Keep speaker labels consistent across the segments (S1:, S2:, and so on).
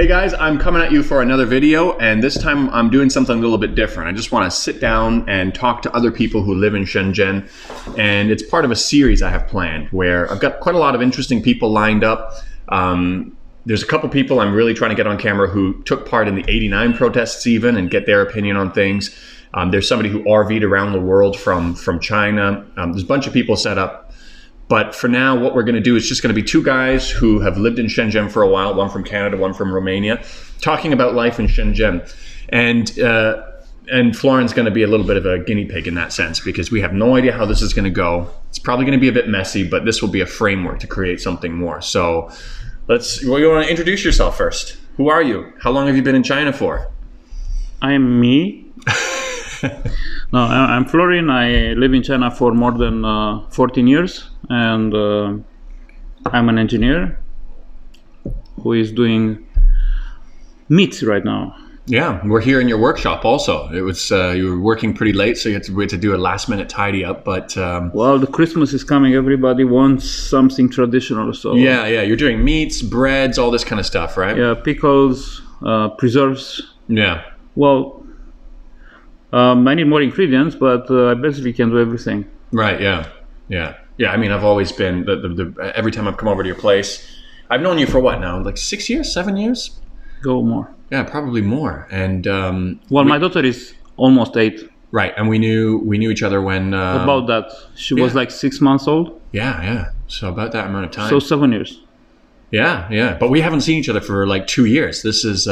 S1: Hey guys, I'm coming at you for another video, and this time I'm doing something a little bit different. I just want to sit down and talk to other people who live in Shenzhen, and it's part of a series I have planned where I've got quite a lot of interesting people lined up. There's a couple people I'm really trying to get on camera who took part in the '89 protests even and get their opinion on things. There's somebody who RV'd around the world from China. There's a bunch of people set up. But for now, what we're going to do is just going to be two guys who have lived in Shenzhen for a while, one from Canada, one from Romania, talking about life in Shenzhen. And Florian's going to be a little bit of a guinea pig in that sense, because we have no idea how this is going to go. It's probably going to be a bit messy, but this will be a framework to create something more. So you want to introduce yourself first. Who are you? How long have you been in China for?
S2: I am me. No, I'm Florian. I live in China for more than 14 years, and I'm an engineer who is doing meat right now.
S1: Yeah, we're here in your workshop also. It was you were working pretty late, so you had to do a last-minute tidy up. But
S2: well, the Christmas is coming. Everybody wants something traditional, so
S1: yeah, you're doing meats, breads, all this kind of stuff, right?
S2: Yeah, pickles, preserves.
S1: Yeah.
S2: Well. I need more ingredients, but I basically can do everything.
S1: Right. Yeah. I mean, I've always been every time I've come over to your place, I've known you for what now? Like 6 years, 7 years?
S2: Go more.
S1: Yeah, probably more. And
S2: my daughter is almost 8.
S1: Right, and we knew each other when
S2: about that. She was like 6 months old.
S1: Yeah. So about that amount of time.
S2: So 7 years.
S1: Yeah. But we haven't seen each other for like 2 years. This is.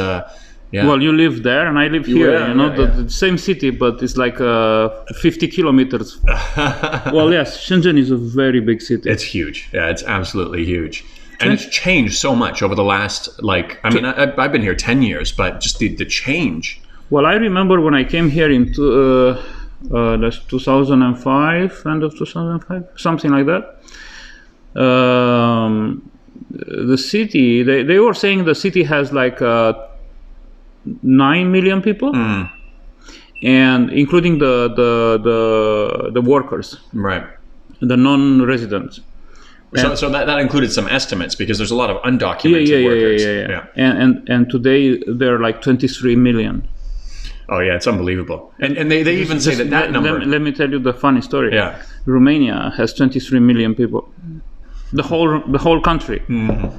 S1: Yeah.
S2: Well, you live there and I live here, the same city, but it's like 50 kilometers. Well, yes, Shenzhen is a very big city.
S1: It's huge. Yeah, it's absolutely huge. And it's changed so much over the last, I've been here 10 years, but just the change.
S2: Well, I remember when I came here in 2005, end of 2005, something like that. The city, they were saying the city has like 9 million people, and including the workers,
S1: right?
S2: The non-residents.
S1: So that included some estimates because there's a lot of undocumented workers.
S2: Yeah. And today they're like 23 million.
S1: Oh yeah, it's unbelievable. And they even say that number.
S2: Let me tell you the funny story.
S1: Yeah.
S2: Romania has 23 million people. The whole country.
S1: Mm-hmm.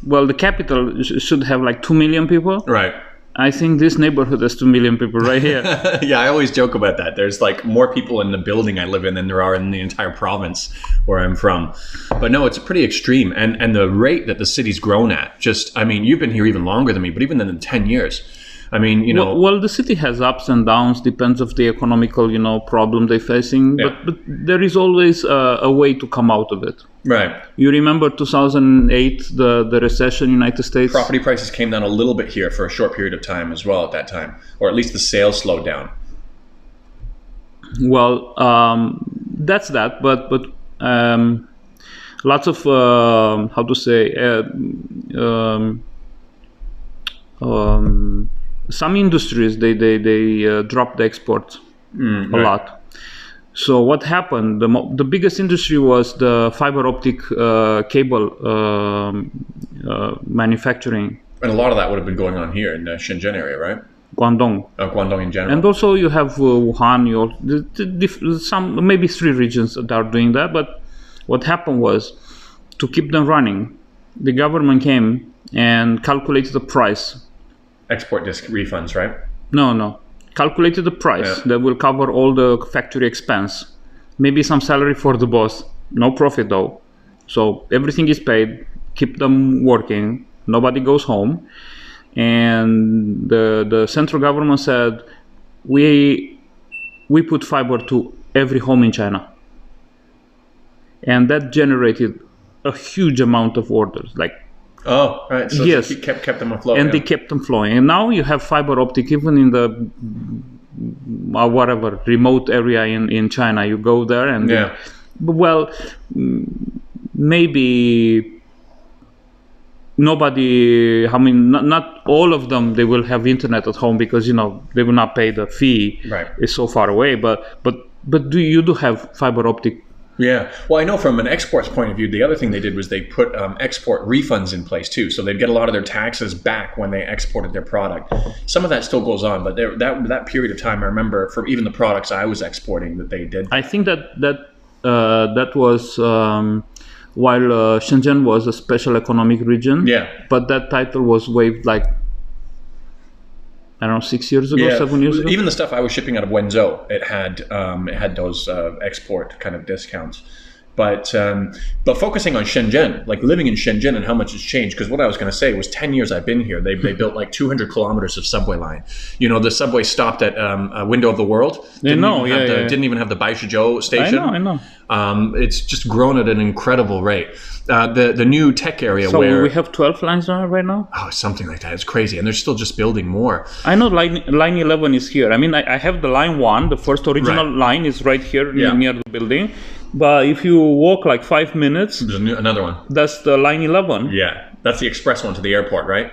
S2: Well, the capital should have like 2 million people.
S1: Right.
S2: I think this neighborhood has 2 million people right here.
S1: Yeah, I always joke about that. There's like more people in the building I live in than there are in the entire province where I'm from. But no, it's pretty extreme. And the rate that the city's grown at, you've been here even longer than me, but even in 10 years. I mean,
S2: Well, the city has ups and downs, depends of the economical, problem they're facing.
S1: Yeah.
S2: But there is always a way to come out of it.
S1: Right.
S2: You remember 2008, the recession in the United States?
S1: Property prices came down a little bit here for a short period of time as well at that time. Or at least the sales slowed down.
S2: Well, that's that. But lots of, some industries, they dropped the exports a lot. So what happened? The biggest industry was the fiber optic cable manufacturing.
S1: And a lot of that would have been going on here in the Shenzhen area, right?
S2: Guangdong.
S1: Guangdong in general.
S2: And also you have Wuhan. Some maybe 3 regions that are doing that. But what happened was, to keep them running, the government came and calculated the price.
S1: Export disc refunds, right?
S2: No. Calculated the price that will cover all the factory expense. Maybe some salary for the boss. No profit though. So everything is paid. Keep them working. Nobody goes home. And the central government said, we put fiber to every home in China. And that generated a huge amount of orders.
S1: Oh, right. So
S2: yes.
S1: It kept them afloat.
S2: And they kept them flowing. And now you have fiber optic even in the remote area in China. You go there and maybe nobody. Not all of them. They will have internet at home because they will not pay the fee.
S1: Right.
S2: It's so far away. But you do have fiber optic
S1: Yeah. Well, I know from an export's point of view, the other thing they did was they put export refunds in place too. So they'd get a lot of their taxes back when they exported their product. Some of that still goes on, but that period of time, I remember from even the products I was exporting that they did.
S2: I think that was while Shenzhen was a special economic region.
S1: Yeah.
S2: But that title was waived like, I don't know, 6 years ago, 7 years ago.
S1: Even the stuff I was shipping out of Wenzhou, it had those export kind of discounts. But focusing on Shenzhen, like living in Shenzhen and how much it's changed, because what I was going to say was 10 years I've been here, they built like 200 kilometers of subway line. You know, the subway stopped at a Window of the World. Didn't even have the Baishuzhou station.
S2: I know.
S1: It's just grown at an incredible rate. The new tech area where...
S2: So we have 12 lines right now?
S1: Oh, something like that. It's crazy. And they're still just building more.
S2: I know line 11 is here. I mean, I have the line 1, the first original line is right here near the building. But if you walk like 5 minutes...
S1: There's another one.
S2: That's the line 11.
S1: Yeah. That's the express one to the airport, right?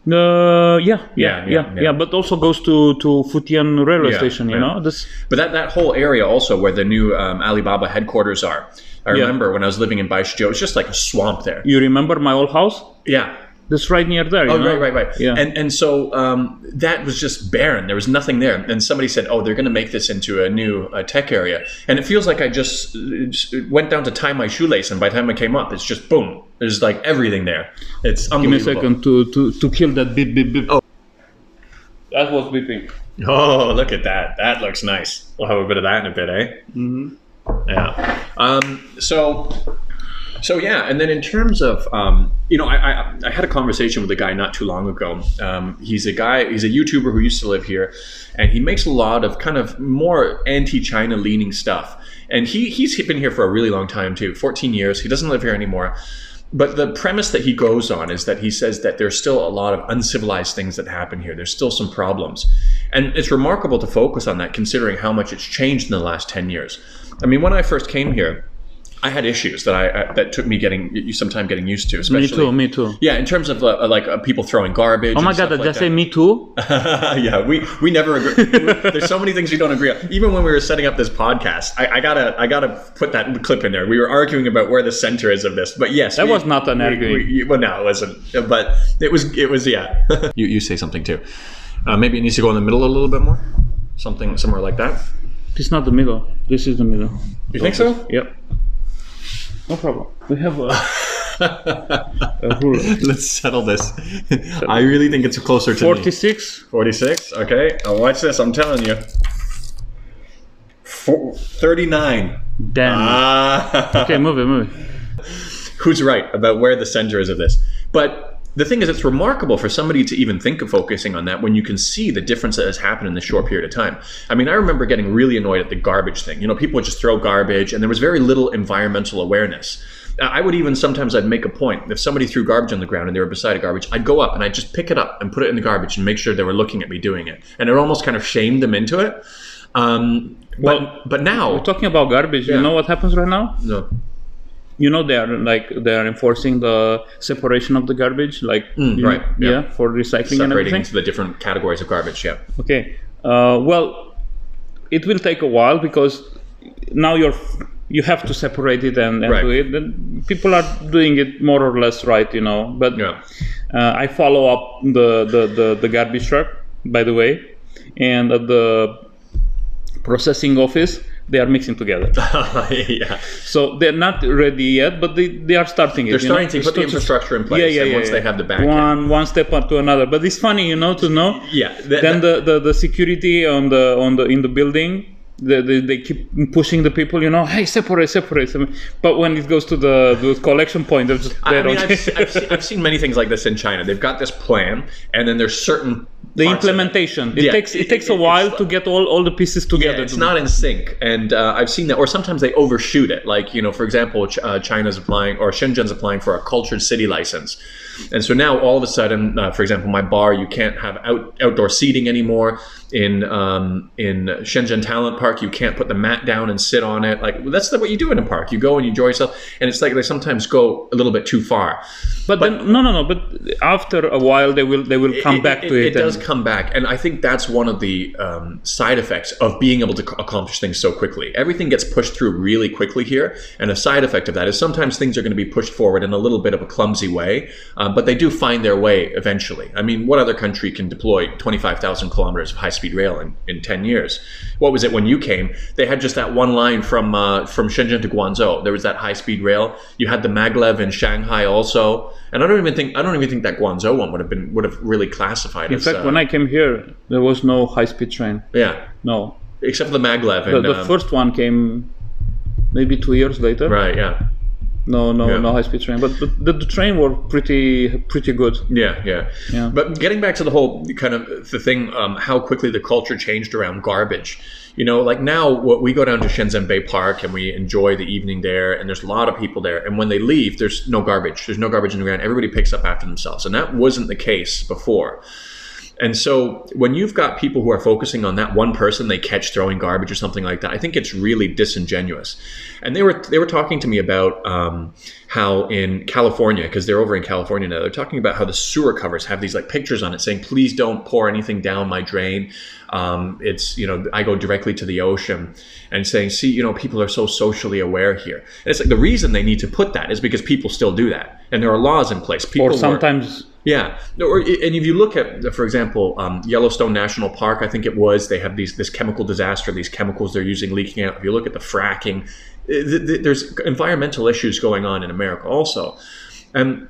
S2: Yeah. But also goes to Futian railway station, you know?
S1: But that whole area also where the new Alibaba headquarters are. I remember when I was living in Baishuzhou, it's just like a swamp there.
S2: You remember my old house?
S1: Yeah.
S2: That's right near there. You know?
S1: Right.
S2: Yeah.
S1: And so that was just barren. There was nothing there. And somebody said, oh, they're going to make this into a new tech area. And it feels like I just went down to tie my shoelace. And by the time I came up, it's just boom. There's like everything there. It's unbelievable.
S2: Give me a second to kill that beep, beep, beep. Oh. That was beeping.
S1: Oh, look at that. That looks nice. We'll have a bit of that in a bit, eh? Mm-hmm. Yeah. So yeah, and then in terms of, I had a conversation with a guy not too long ago. He's a YouTuber who used to live here, and he makes a lot of kind of more anti-China leaning stuff. And he's been here for a really long time too, 14 years. He doesn't live here anymore. But the premise that he goes on is that he says that there's still a lot of uncivilized things that happen here. There's still some problems. And it's remarkable to focus on that considering how much it's changed in the last 10 years. I mean, when I first came here, I had issues that took me some time getting used to. Especially,
S2: Me too.
S1: Yeah, in terms of people throwing garbage.
S2: Oh my God! Did I say me too?
S1: Yeah, we never agree. There's so many things we don't agree on. Even when we were setting up this podcast, I gotta put that clip in there. We were arguing about where the center is of this, but yes,
S2: that was not an argument.
S1: Well, no, it wasn't. But it was. Yeah. You say something too. Maybe it needs to go in the middle a little bit more. Somewhere like that.
S2: It's not the middle. This is the middle.
S1: You think so?
S2: Yep. No problem. We have a ruler.
S1: Let's settle this. I really think it's closer to
S2: 46.
S1: 46? Okay. Now watch this. I'm telling you. 39.
S2: Damn. Okay, move it.
S1: Who's right about where the center is of this? But the thing is, it's remarkable for somebody to even think of focusing on that when you can see the difference that has happened in this short period of time. I mean, I remember getting really annoyed at the garbage thing. You know, people would just throw garbage, and there was very little environmental awareness. I would even sometimes I'd make a point. If somebody threw garbage on the ground and they were beside a garbage, I'd go up and I'd just pick it up and put it in the garbage and make sure they were looking at me doing it. And it almost kind of shamed them into it. But now...
S2: We're talking about garbage. You know what happens right now?
S1: No.
S2: You know, they are enforcing the separation of the garbage, for recycling and everything.
S1: Separating into the different categories of garbage, yeah.
S2: Okay. Well, it will take a while because now you have to separate it and do it. And people are doing it more or less right, you know. But I follow up the garbage truck, by the way, and at the processing office, they are mixing together.
S1: Yeah.
S2: So they're not ready yet, but they are starting it.
S1: They're starting to put the infrastructure in place. Once they have the back end.
S2: One step to another. But it's funny, you know, to know.
S1: Yeah.
S2: Then the security in the building. They keep pushing the people, you know, hey, separate. But when it goes to the collection point, they're just dead.
S1: I've seen many things like this in China. They've got this plan, and then there's certain
S2: the implementation. It takes a while to get all the pieces together.
S1: Yeah, it's not in sync, and I've seen that. Or sometimes they overshoot it. Like, you know, for example, China's applying or Shenzhen's applying for a cultured city license. And so now all of a sudden, for example, my bar, you can't have outdoor seating anymore. In Shenzhen Talent Park, you can't put the mat down and sit on it. Like, that's what you do in a park. You go and you enjoy yourself. And it's like they sometimes go a little bit too far.
S2: But then, no. But after a while, they will come back to it.
S1: It does come back, and I think that's one of the side effects of being able to accomplish things so quickly. Everything gets pushed through really quickly here, and a side effect of that is sometimes things are going to be pushed forward in a little bit of a clumsy way, but they do find their way eventually. I mean, what other country can deploy 25,000 kilometers of high-speed rail in 10 years? What was it when you came? They had just that one line from Shenzhen to Guangzhou. There was that high-speed rail. You had the maglev in Shanghai also, and I don't even think that Guangzhou one would have really classified
S2: as. In fact, when I came here, there was no high-speed train.
S1: Yeah.
S2: No.
S1: Except for the maglev.
S2: The first one came maybe 2 years later.
S1: Right. Yeah.
S2: No high-speed train, but the train were pretty good.
S1: Yeah. But getting back to the whole kind of the thing, how quickly the culture changed around garbage. You know, like now we go down to Shenzhen Bay Park and we enjoy the evening there, and there's a lot of people there. And when they leave, there's no garbage. There's no garbage in the ground. Everybody picks up after themselves, and that wasn't the case before. And so when you've got people who are focusing on that one person they catch throwing garbage or something like that, I think it's really disingenuous. And they were talking to me about how in California, because they're over in California now, they're talking about how the sewer covers have these like pictures on it saying, please don't pour anything down my drain. It's, you know, I go directly to the ocean, and saying, see, you know, people are so socially aware here. And it's like the reason they need to put that is because people still do that. And there are laws in place. People
S2: or sometimes...
S1: Yeah, and if you look at, for example, Yellowstone National Park, I think it was, they have this chemical disaster, these chemicals they're using leaking out. If you look at the fracking, there's environmental issues going on in America also. And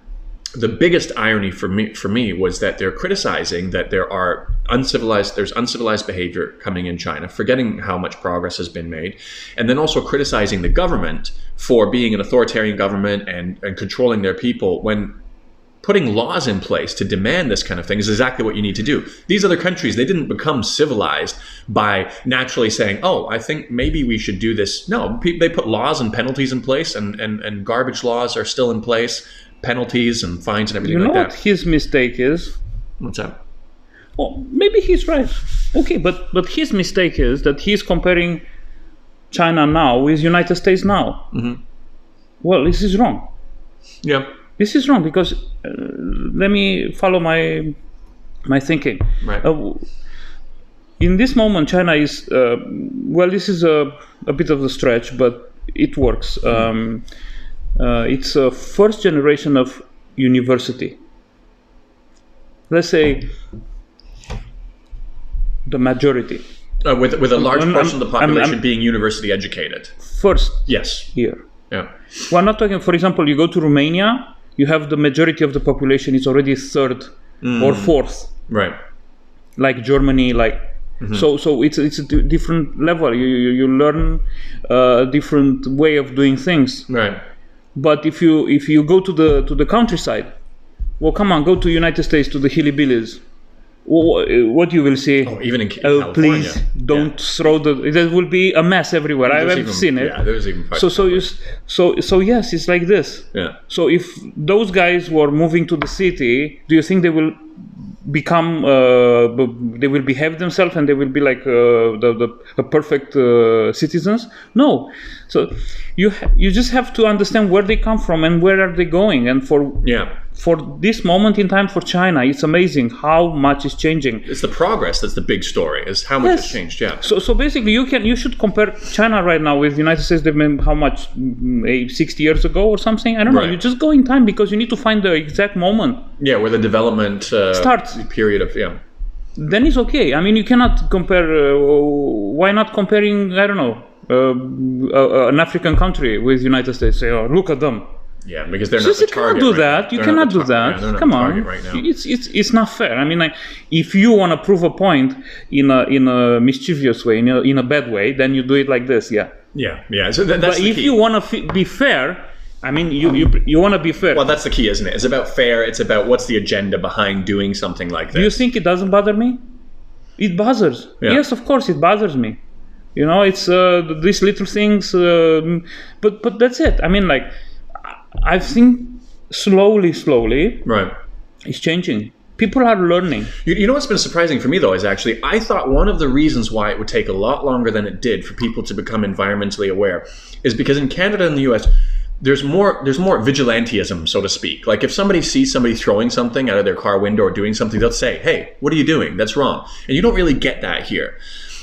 S1: the biggest irony for me was that they're criticizing that there's uncivilized behavior coming in China, forgetting how much progress has been made, and then also criticizing the government for being an authoritarian government and controlling their people, when putting laws in place to demand this kind of thing is exactly what you need to do. These other countries, they didn't become civilized by naturally saying, oh, I think maybe we should do this. No, they put laws and penalties in place, and garbage laws are still in place, penalties and fines and everything like that.
S2: You know what his mistake is?
S1: What's that?
S2: Well, maybe he's right. Okay, but his mistake is that he's comparing China now with United States now. Mm-hmm. Well, this is wrong.
S1: Yeah.
S2: This is wrong because let me follow my thinking.
S1: Right.
S2: In this moment, China is this is a bit of a stretch, but it works. It's a first generation of university. Let's say the majority.
S1: With a large portion of the population being university educated.
S2: First.
S1: Yes.
S2: Here.
S1: Yeah.
S2: We're not talking. For example, you go to Romania. You have the majority of the population is already third or fourth,
S1: right?
S2: Like Germany, so it's a different level. You learn a different way of doing things,
S1: right?
S2: But if you go to the countryside, well, come on, go to United States, to the hillbillies. What you will see?
S1: Oh, even in California.
S2: Please don't throw there will be a mess everywhere. I've seen it.
S1: Yeah, there's even parts.
S2: So yes, it's like this.
S1: Yeah.
S2: So if those guys were moving to the city, do you think they will become? They will behave themselves and they will be like the perfect citizens? No. So you just have to understand where they come from and where are they going. And for this moment in time for China, it's amazing how much is changing.
S1: It's the progress that's the big story, is how much has changed. Yeah.
S2: So basically you should compare China right now with the United States. They've been how much 60 years ago or something? I don't know. You just go in time because you need to find the exact moment.
S1: Yeah, where the development starts. Period of
S2: Then it's okay. I mean, you cannot compare. Why not comparing? I don't know. An African country with United States. Say, oh, look at them.
S1: Yeah, because they're not the target.
S2: You cannot do that. Come on,
S1: right now.
S2: It's not fair. I mean, like, if you want to prove a point in a mischievous way, in a bad way, then you do it like this. Yeah.
S1: Yeah. So that's
S2: but
S1: the
S2: if
S1: key.
S2: you want to be fair, I mean, you want to be fair.
S1: Well, that's the key, isn't it? It's about fair. It's about what's the agenda behind doing something like this.
S2: Do you think it doesn't bother me? It bothers.
S1: Yeah.
S2: Yes, of course, it bothers me. You know, it's these little things, but that's it. I mean, like, I think slowly,
S1: right,
S2: it's changing. People are learning.
S1: You know what's been surprising for me, though, is actually I thought one of the reasons why it would take a lot longer than it did for people to become environmentally aware is because in Canada and the US, there's more vigilantism, so to speak. Like if somebody sees somebody throwing something out of their car window or doing something, they'll say, "Hey, what are you doing? That's wrong." And you don't really get that here.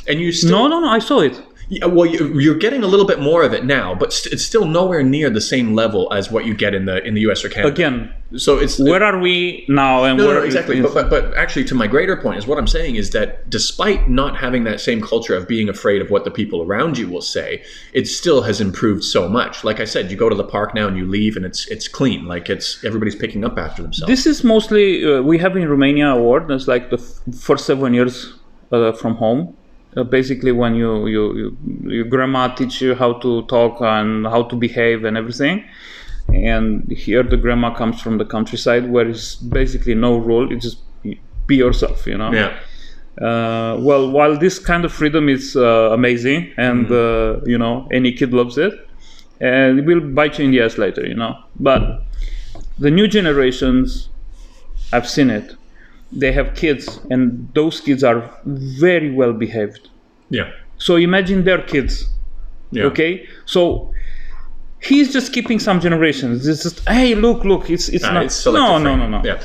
S1: And you still
S2: No, I saw it.
S1: Yeah, well, you're getting a little bit more of it now, but it's still nowhere near the same level as what you get in the US or Canada.
S2: Again,
S1: so it's
S2: where are we now? And
S1: no, exactly. But actually, to my greater point is what I'm saying is that despite not having that same culture of being afraid of what the people around you will say, it still has improved so much. Like I said, you go to the park now and you leave, and it's clean. Like everybody's picking up after themselves.
S2: This is mostly we have in Romania a word that's like the first 7 years from home. Basically, when your grandma teach you how to talk and how to behave and everything, and here the grandma comes from the countryside where it's basically no rule. You just be yourself, you know.
S1: Yeah.
S2: Well, while this kind of freedom is amazing, and you know, any kid loves it, and it will bite you in the ass later, you know. But the new generations, I've seen it. They have kids, and those kids are very well behaved.
S1: Yeah.
S2: So imagine their kids.
S1: Yeah.
S2: Okay. So he's just keeping some generations. It's just, hey, look, it's not.
S1: It's
S2: No.
S1: Yeah.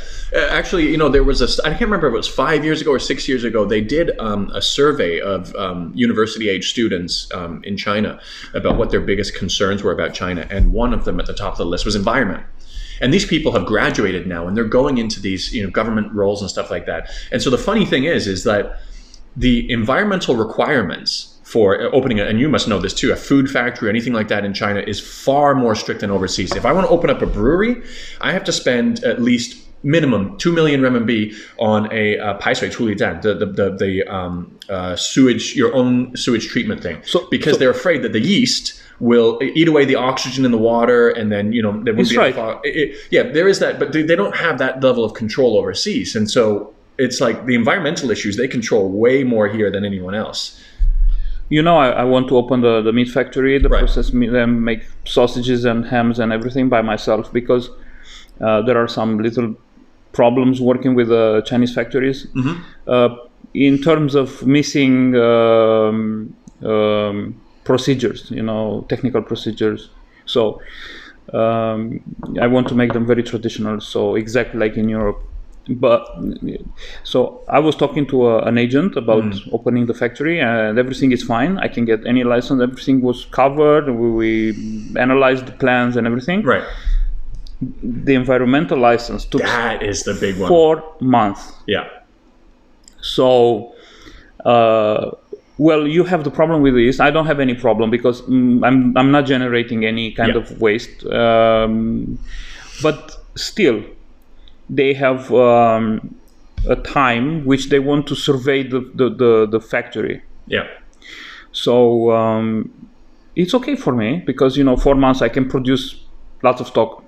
S1: Actually, you know, there was I can't remember if it was 5 years ago or 6 years ago. They did a survey of university age students in China about what their biggest concerns were about China, and one of them at the top of the list was environment. And these people have graduated now, and they're going into these, you know, government roles and stuff like that. And so the funny thing is that the environmental requirements for opening and you must know this too, a food factory or anything like that in China is far more strict than overseas. If I want to open up a brewery, I have to spend at least minimum 2 million renminbi on a paishui chulidan, the sewage, your own sewage treatment thing, because they're afraid that the yeast will eat away the oxygen in the water, and then, you know, there won't be enough. Yeah, there is that, but they don't have that level of control overseas, and so it's like the environmental issues they control way more here than anyone else.
S2: You know, I want to open the meat factory, process meat, and make sausages and hams and everything by myself, because there are some little problems working with Chinese factories in terms of missing procedures, you know, technical procedures. So I want to make them very traditional, so exactly like in Europe. But so I was talking to an agent about opening the factory, and everything is fine. I can get any license. Everything was covered. We analyzed the plans and everything.
S1: Right.
S2: The environmental license took
S1: that is the big one.
S2: 4 months.
S1: Yeah.
S2: So, well, you have the problem with this. I don't have any problem because I'm not generating any kind of waste. But still, they have a time which they want to survey the factory.
S1: Yeah.
S2: So it's okay for me because, you know, 4 months I can produce lots of stock.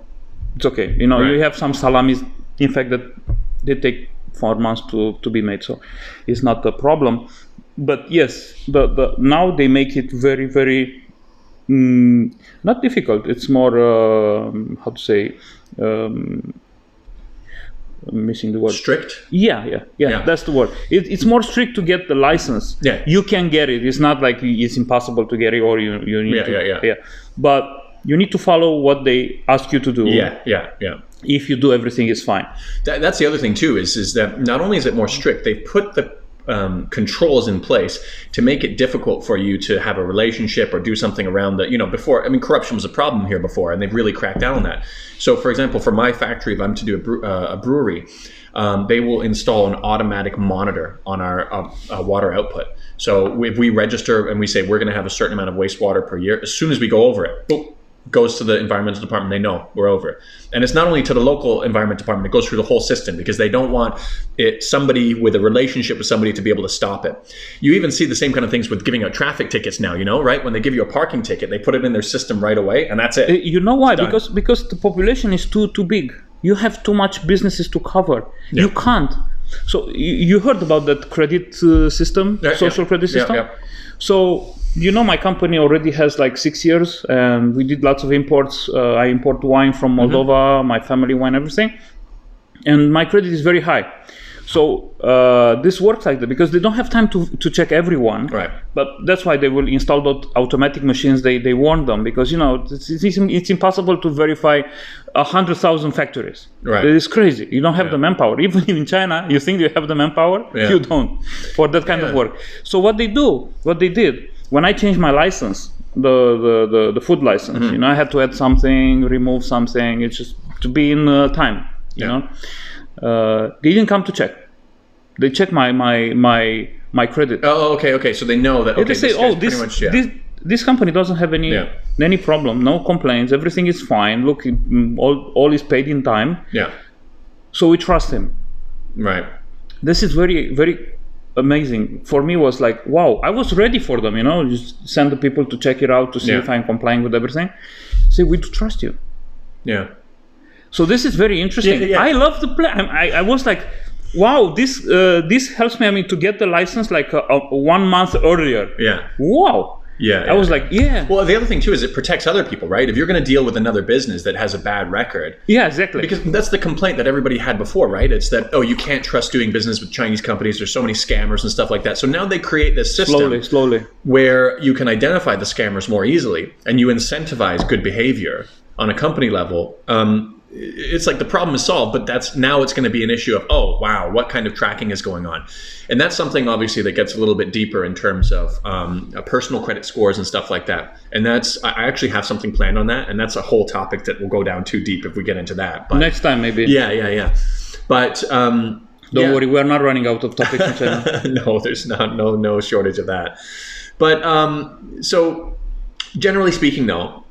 S2: It's okay. You know, you have some salamis, in fact, that they take 4 months to be made. So it's not a problem. But yes, now they make it very, very not difficult. It's more, how to say, I'm missing the word.
S1: Strict?
S2: Yeah. That's the word. It's more strict to get the license.
S1: Yeah.
S2: You can get it. It's not like it's impossible to get it, or you need to. Yeah. But you need to follow what they ask you to do.
S1: Yeah.
S2: If you do everything, is fine.
S1: That's the other thing too. Is that not only is it more strict, they put the controls in place to make it difficult for you to have a relationship or do something around the, you know, before, I mean, corruption was a problem here before, and they've really cracked down on that. So for example, for my factory, if I'm to do a brewery, they will install an automatic monitor on our water output. So if we register and we say we're going to have a certain amount of wastewater per year, as soon as we go over it, boop, goes to the environmental department. They know we're over it. And it's not only to the local environment department, it goes through the whole system, because they don't want somebody with a relationship with somebody to be able to stop it. You even see the same kind of things with giving out traffic tickets now, you know, right? When they give you a parking ticket, they put it in their system right away, and that's it.
S2: You know why? Because the population is too big. You have too much businesses to cover. Yeah. You can't. So you heard about that credit system, social credit system? Yeah. So, you know, my company already has like 6 years, and we did lots of imports. I import wine from Moldova, my family wine, everything. And my credit is very high. So this works like that because they don't have time to check everyone.
S1: Right.
S2: But that's why they will install those automatic machines. They warn them because it's impossible to verify 100,000 factories.
S1: Right.
S2: It is crazy. You don't have the manpower. Even in China, you think you have the manpower.
S1: Yeah.
S2: You don't for that kind of work. So what they did when I changed my license, the food license, I had to add something, remove something. It's just to be in time. You know. They didn't come to check. They check my credit.
S1: Oh, okay. So they know that. Okay,
S2: they say, this company doesn't have any problem, no complaints, everything is fine. Look, all is paid in time.
S1: Yeah.
S2: So we trust him.
S1: Right.
S2: This is very, very amazing. For me, was like, wow, I was ready for them. Just send the people to check it out to see if I'm complying with everything. Say, we do trust you.
S1: Yeah.
S2: So this is very interesting.
S1: Yeah.
S2: I love the plan. I was like, wow, this helps me. To get the license like 1 month earlier.
S1: Yeah.
S2: Wow.
S1: Yeah.
S2: I was like, yeah.
S1: Well, the other thing too is it protects other people, right? If you're going to deal with another business that has a bad record.
S2: Yeah, exactly.
S1: Because that's the complaint that everybody had before, right? It's that, you can't trust doing business with Chinese companies. There's so many scammers and stuff like that. So now they create this system
S2: slowly
S1: where you can identify the scammers more easily and you incentivize good behavior on a company level. It's like the problem is solved, but now it's going to be an issue of, oh, wow, what kind of tracking is going on? And that's something obviously that gets a little bit deeper in terms of personal credit scores and stuff like that. And I actually have something planned on that. And that's a whole topic that will go down too deep if we get into that. But
S2: next time, maybe.
S1: Yeah. But don't
S2: worry, we're not running out of topics in China.
S1: No, there's no shortage of that. But so generally speaking, though,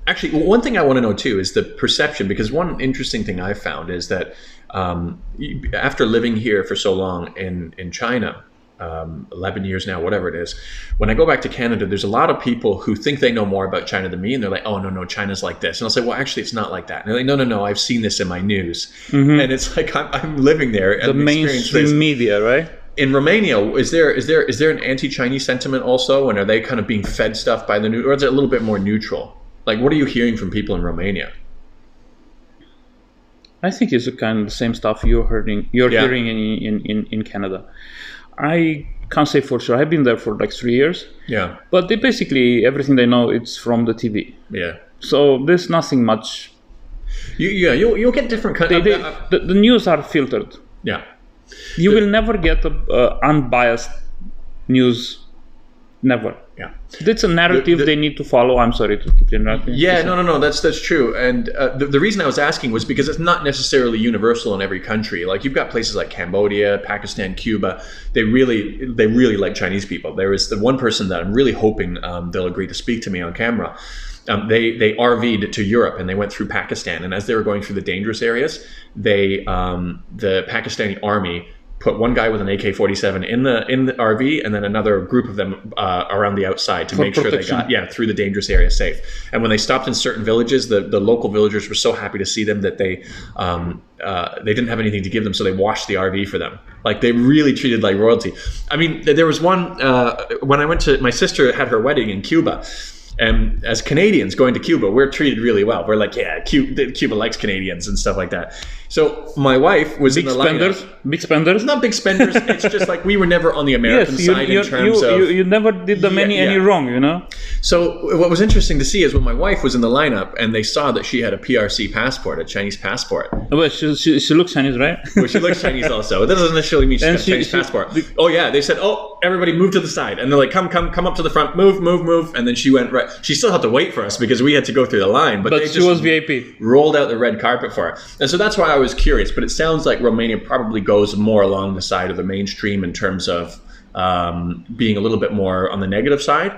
S1: actually, one thing I want to know too is the perception, because one interesting thing I've found is that after living here for so long in China, 11 years now, whatever it is, when I go back to Canada, there's a lot of people who think they know more about China than me, and they're like, oh, no, China's like this. And I'll say, well, actually, it's not like that. And they're like, no, I've seen this in my news. And it's like, I'm living there.
S2: The mainstream media, right?
S1: In Romania, is there an anti-Chinese sentiment also? And are they kind of being fed stuff by the news, or is it a little bit more neutral? Like, what are you hearing from people in Romania?
S2: I think it's the kind of the same stuff you're hearing in Canada. I can't say for sure. I've been there for like 3 years. Yeah. But they basically, everything they know, it's from the TV. Yeah. So there's nothing much.
S1: You'll get different kind of...
S2: The news are filtered. Yeah. You will never get unbiased news. Never. Yeah. That's a narrative they need to follow. I'm sorry to keep interrupting.
S1: Yeah, no, that's true. And the reason I was asking was because it's not necessarily universal in every country. Like, you've got places like Cambodia, Pakistan, Cuba. They really like Chinese people. There is the one person that I'm really hoping they'll agree to speak to me on camera. They RV'd to Europe and they went through Pakistan. And as they were going through the dangerous areas, the Pakistani army put one guy with an AK-47 in the RV, and then another group of them around the outside to make sure they got through the dangerous area safe. And when they stopped in certain villages, the local villagers were so happy to see them that they didn't have anything to give them, so they washed the RV for them. Like, they really treated like royalty. I mean, there was one when I went to, my sister had her wedding in Cuba. And as Canadians going to Cuba, we're treated really well. We're like, yeah, Cuba likes Canadians and stuff like that. So my wife was in the lineup.
S2: Big spenders?
S1: Not big spenders. It's just like we were never on the American side in terms of...
S2: You never did them any wrong, you know?
S1: So what was interesting to see is when my wife was in the lineup and they saw that she had a PRC passport, a Chinese passport.
S2: Well, she looks Chinese, right?
S1: Well, she looks Chinese also. That doesn't necessarily mean she's got a Chinese passport. Oh, yeah. They said, oh, everybody move to the side. And they're like, come up to the front. Move. And then she went right. She still had to wait for us because we had to go through the line. But they
S2: she was VIP.
S1: Rolled out the red carpet for her. And so that's why I was curious. But it sounds like Romania probably goes more along the side of the mainstream in terms of being a little bit more on the negative side.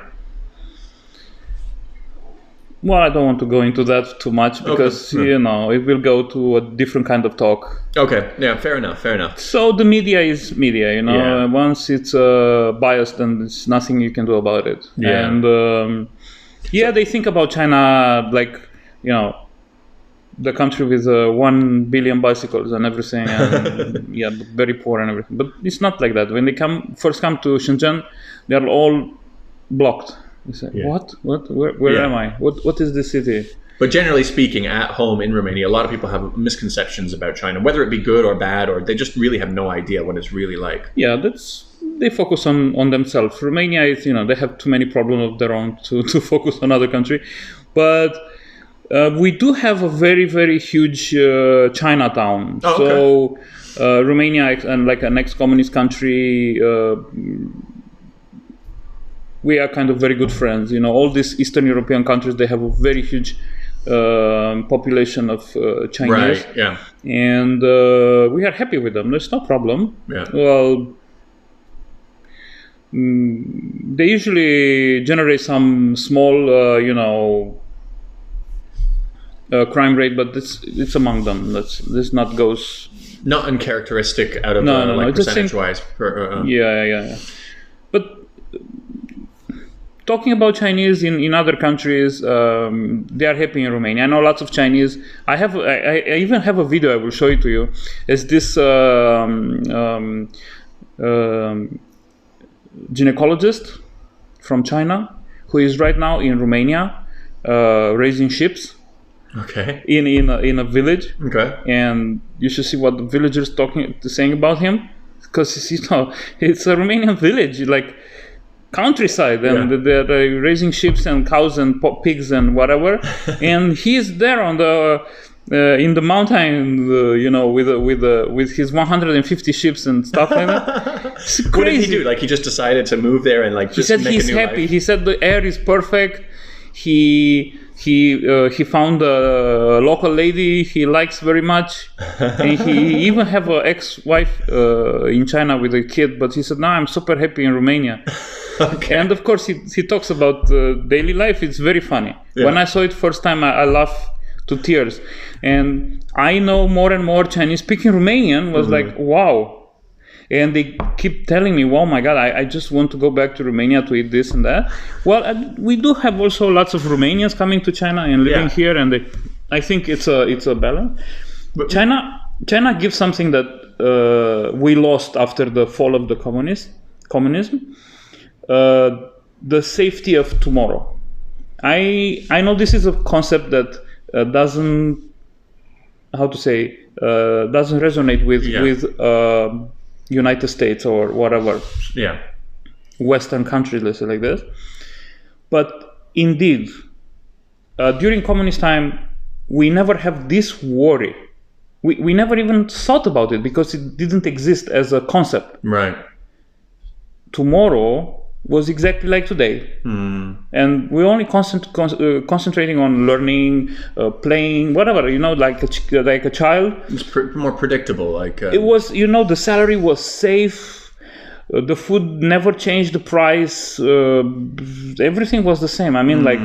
S2: Well, I don't want to go into that too much because, it will go to a different kind of talk. Okay. Yeah, fair enough. So the media is media, Yeah. Once it's biased, then there's nothing you can do about it. Yeah. And, they think about China like, the country with 1 billion bicycles and everything, and very poor and everything. But it's not like that. When they first come to Shenzhen, they are all blocked. You say, what? Where am I? What is this city?
S1: But generally speaking, at home in Romania, a lot of people have misconceptions about China, whether it be good or bad, or they just really have no idea what it's really like.
S2: Yeah, they focus on themselves. Romania is, they have too many problems of their own to focus on other country. But we do have a very, very huge Chinatown.
S1: Oh, okay.
S2: So Romania and like an ex-communist country, we are kind of very good friends. All these Eastern European countries, they have a very huge population of Chinese.
S1: Right, yeah.
S2: And we are happy with them. There's no problem.
S1: Yeah.
S2: Well, they usually generate some small, crime rate, but it's among them. This not goes...
S1: Not uncharacteristic out of like percentage-wise.
S2: Yeah. But talking about Chinese in other countries, they are happy in Romania. I know lots of Chinese. I even have a video I will show it to you. It's this gynecologist from China who is right now in Romania raising sheep.
S1: Okay.
S2: In a village.
S1: Okay. And
S2: you should see what the villagers saying about him, because it's a Romanian village, like countryside, and they're raising sheep and cows and pigs and whatever, and he's there on the in the mountain, with his 150 sheep and stuff like that. It's crazy.
S1: What did he do? Like, he just decided to move there and like just make a new life?
S2: He said he's happy. He said the air is perfect. He found a local lady he likes very much, and he even have an ex-wife in China with a kid. But he said, "No, I'm super happy in Romania." Okay. And of course, he talks about daily life. It's very funny. Yeah. When I saw it first time, I laughed to tears. And I know more and more Chinese speaking Romanian was like, wow. And they keep telling me, "Oh my God, I just want to go back to Romania to eat this and that." Well, we do have also lots of Romanians coming to China and living here, and I think it's a balance. But China gives something that we lost after the fall of the communism, the safety of tomorrow. I know this is a concept that doesn't resonate with United States or whatever, Western countries, let's say like this. But indeed, during communist time, we never have this worry. We never even thought about it because it didn't exist as a concept.
S1: Right.
S2: Tomorrow was exactly like today, and we're only concentrating on learning, playing, whatever, like a child.
S1: It's more predictable.
S2: It was, the salary was safe, the food never changed the price, everything was the same. I mean, like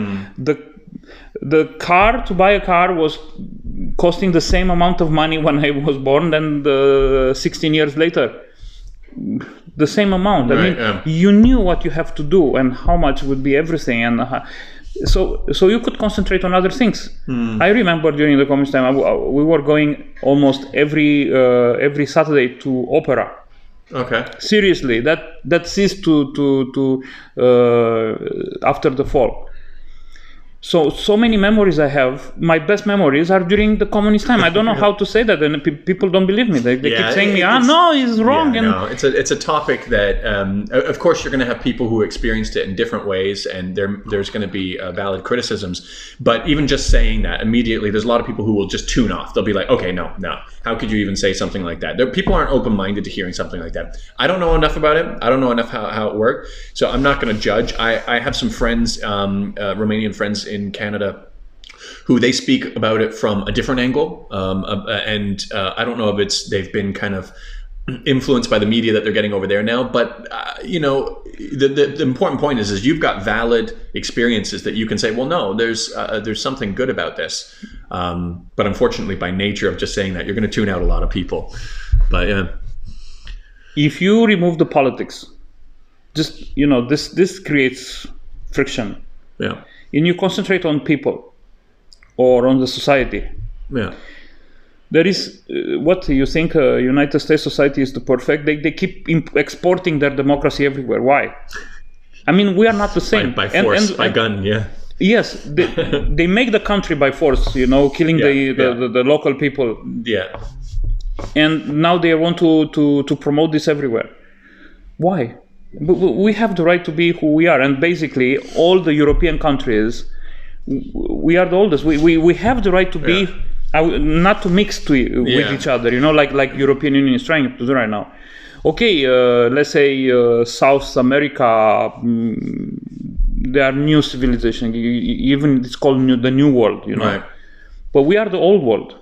S2: the car, to buy a car was costing the same amount of money when I was born than 16 years later. The same amount. I mean, you knew what you have to do and how much would be everything, and so you could concentrate on other things. I remember during the communist time, we were going almost every Saturday to opera.
S1: Okay.
S2: Seriously, that ceased to after the fall. So many memories I have. My best memories are during the communist time. I don't know how to say that, and people don't believe me. They keep saying me, no, it's wrong.
S1: Yeah, no, it's a topic that, of course, you're going to have people who experienced it in different ways, and there's going to be valid criticisms. But even just saying that immediately, there's a lot of people who will just tune off. They'll be like, okay, no, how could you even say something like that? People aren't open-minded to hearing something like that. I don't know enough about it. I don't know enough how it worked, so I'm not going to judge. I have some friends, Romanian friends in Canada, who they speak about it from a different angle, and I don't know if they've been kind of influenced by the media that they're getting over there now. But the important point is you've got valid experiences that you can say, well, no, there's something good about this. But unfortunately, by nature of just saying that, you're going to tune out a lot of people. But
S2: if you remove the politics, just this creates friction.
S1: Yeah.
S2: And you concentrate on people or on the society.
S1: Yeah.
S2: There is what you think United States society is the perfect. They keep exporting their democracy everywhere. Why? I mean, we are not the same.
S1: By force, by gun, yeah.
S2: Yes, they make the country by force, killing the local people.
S1: Yeah.
S2: And now they want to promote this everywhere. Why? We have the right to be who we are, and basically all the European countries, we are the oldest. We have the right to be, not to mix with each other. Like European Union is trying to do right now. Okay, let's say South America, they are new civilization. Even it's called the New World.
S1: Right.
S2: But we are the old world.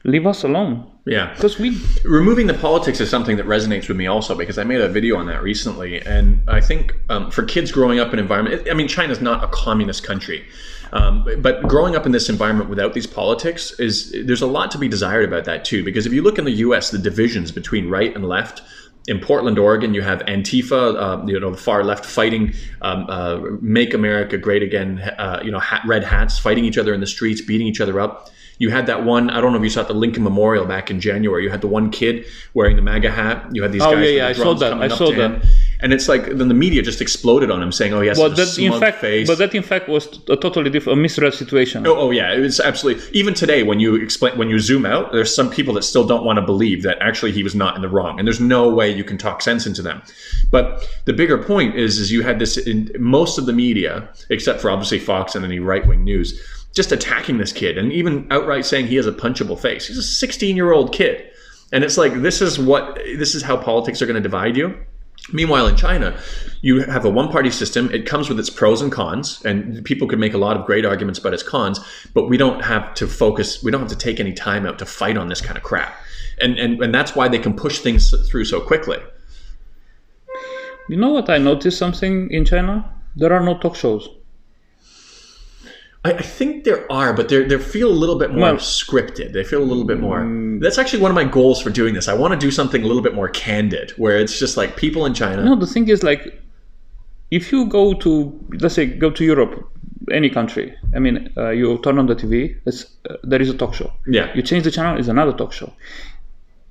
S2: Leave us alone.
S1: Yeah.
S2: Because
S1: removing the politics is something that resonates with me also, because I made a video on that recently, and I think for kids growing up in an environment, China's not a communist country, but growing up in this environment without these politics there's a lot to be desired about that too. Because if you look in the U.S., the divisions between right and left. In Portland, Oregon, you have Antifa, the far left fighting, "Make America Great Again," red hats, fighting each other in the streets, beating each other up. You had that one, I don't know if you saw at the Lincoln Memorial back in January, you had the one kid wearing the MAGA hat. You had these guys with the drums coming up to him. And it's like, then the media just exploded on him saying, oh, he has a smug face.
S2: But that in fact was a totally different, a misread situation.
S1: Oh yeah, it was absolutely, even today when you zoom out, there's some people that still don't want to believe that actually he was not in the wrong. And there's no way you can talk sense into them. But the bigger point is you had this in most of the media, except for obviously Fox and any right-wing news, just attacking this kid and even outright saying he has a punchable face. He's a 16-year-old kid. And it's like, this is how politics are going to divide you. Meanwhile, in China, you have a one-party system. It comes with its pros and cons, and people could make a lot of great arguments about its cons, but we don't have to focus, we don't have to take any time out to fight on this kind of crap. And that's why they can push things through so quickly.
S2: You know what I noticed something in China? There are no talk shows.
S1: I think there are, but they feel a little bit more scripted. They feel a little bit more. That's actually one of my goals for doing this. I want to do something a little bit more candid, where it's just like people in China.
S2: No, the thing is, like, if you go to, let's say, go to Europe, any country. You turn on the TV. There is a talk show.
S1: Yeah.
S2: You change the channel. It's another talk show.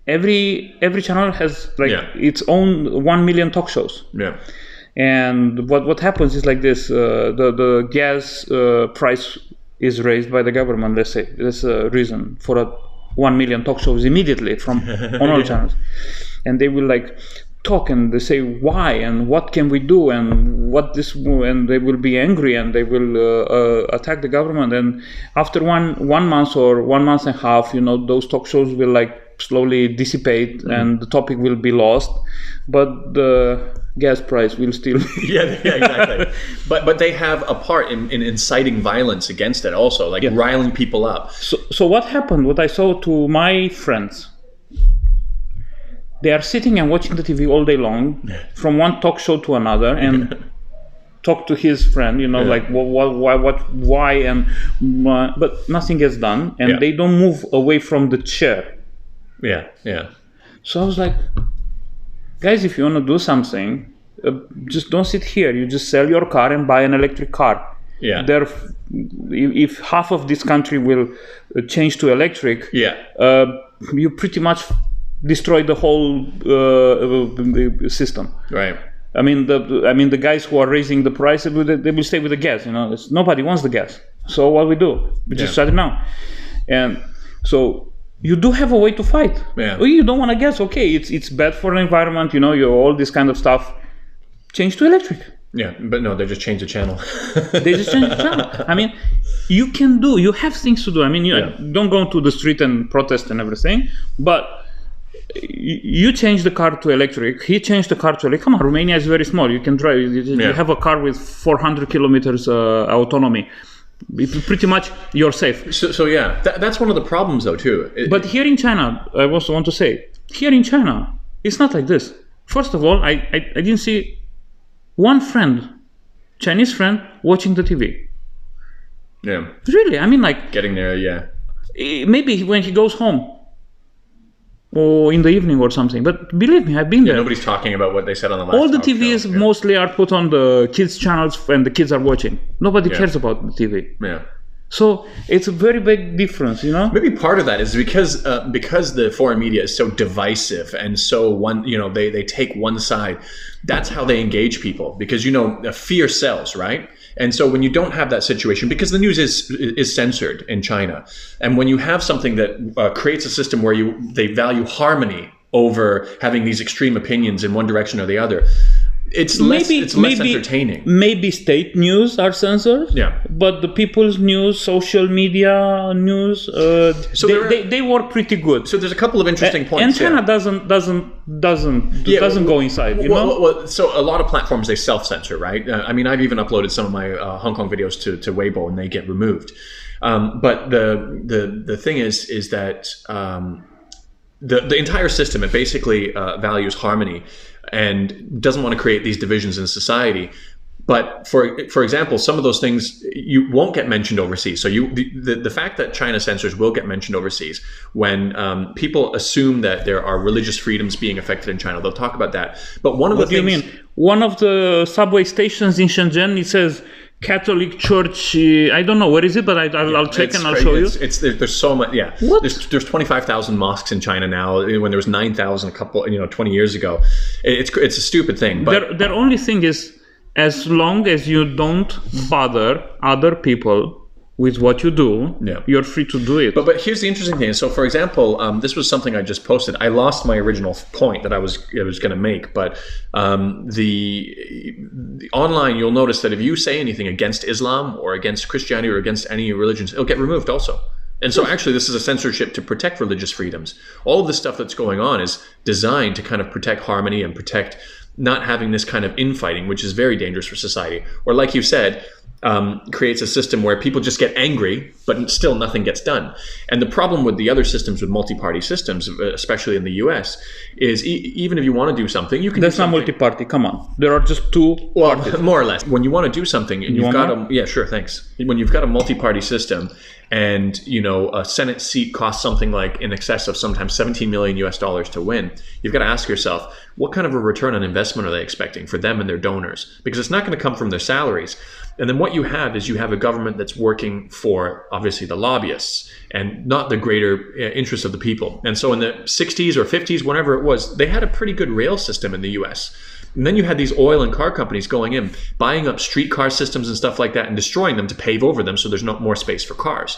S2: Every channel has its own 1 million talk shows.
S1: Yeah.
S2: And what happens is like this: the gas price is raised by the government. Let's say that's a reason for 1 million talk shows immediately from on all channels, and they will talk and they say why and what can we do and and they will be angry and they will attack the government. And after one month or 1 month and a half, those talk shows will slowly dissipate and the topic will be lost, but the gas price will still
S1: yeah, exactly. but they have a part in inciting violence against it also, riling people up.
S2: So what happened, what I saw to my friends, they are sitting and watching the TV all day long from one talk show to another and talk to his friend, why and but nothing gets done and they don't move away from the chair.
S1: Yeah.
S2: So I was like, guys, if you want to do something, just don't sit here. You just sell your car and buy an electric car.
S1: Yeah.
S2: If half of this country will change to electric, you pretty much destroy the whole system.
S1: Right.
S2: The guys who are raising the price, they will stay with the gas. Nobody wants the gas. So what we do? We just shut it down. And so you do have a way to fight.
S1: Yeah.
S2: You don't want to gas. Okay, it's bad for the environment. All this kind of stuff. Change to electric.
S1: Yeah, but no, they just change the channel.
S2: They just change the channel. You have things to do. Don't go to the street and protest and everything, but you change the car to electric. He changed the car to electric. Come on, Romania is very small. You can drive. You have a car with 400 kilometers autonomy. Pretty much you're safe.
S1: So that's one of the problems though too.
S2: But here in China, I also want to say, here in China, it's not like this. First of all, I didn't see one Chinese friend watching the TV.
S1: Yeah.
S2: Really,
S1: getting there, yeah.
S2: Maybe when he goes home. Or in the evening or something. But believe me, I've been there.
S1: Nobody's talking about what they said on the last
S2: all the TVs mostly are put on the kids' channels and the kids are watching. Nobody cares about the TV.
S1: Yeah.
S2: So it's a very big difference, you know.
S1: Maybe part of that is because the foreign media is so divisive and so they take one side. That's how they engage people, because fear sells, right? And so when you don't have that situation, because the news is censored in China, and when you have something that creates a system where they value harmony over having these extreme opinions in one direction or the other, it's less entertaining.
S2: Maybe state news are censored.
S1: Yeah.
S2: But the people's news, social media news, they work pretty good.
S1: So there's a couple of interesting points.
S2: And China doesn't go inside. You know.
S1: Well, so a lot of platforms, they self-censor, right? I mean, I've even uploaded some of my Hong Kong videos to Weibo, and they get removed. But the thing is that the entire system, it basically values harmony and doesn't want to create these divisions in society. But for example, some of those things you won't get mentioned overseas. So the fact that China censors will get mentioned overseas when people assume that there are religious freedoms being affected in China, they'll talk about that. But one of the things. What do you mean?
S2: One of the subway stations in Shenzhen, it says Catholic Church. I don't know where is it, but I'll check and I'll show you.
S1: There's so much. Yeah.
S2: What?
S1: There's 25,000 mosques in China now, when there was 9,000 a couple 20 years ago. It's a stupid thing. But
S2: their only thing is, as long as you don't bother other people with what you do, you're free to do it.
S1: But here's the interesting thing. So, for example, this was something I just posted. I lost my original point that I was going to make. But the online, you'll notice that if you say anything against Islam or against Christianity or against any religions, it'll get removed also. And so actually, this is a censorship to protect religious freedoms. All of this stuff that's going on is designed to kind of protect harmony and protect not having this kind of infighting, which is very dangerous for society. Or like you said, creates a system where people just get angry, but still nothing gets done. And the problem with the other systems, with multi-party systems, especially in the US, is even if you want to do something, you can.
S2: That's not multi-party. Come on, there are just two.
S1: Well,
S2: parties.
S1: More or less. When you want to do something, and you've got yeah, sure, thanks. When you've got a multi-party system, and a Senate seat costs something like in excess of sometimes $17 million to win, you've got to ask yourself, what kind of a return on investment are they expecting for them and their donors? Because it's not going to come from their salaries. And then what you have is you have a government that's working for, obviously, the lobbyists and not the greater interests of the people. And so in the 60s or 50s, whenever it was, they had a pretty good rail system in the US. And then you had these oil and car companies going in, buying up streetcar systems and stuff like that and destroying them to pave over them so there's not more space for cars.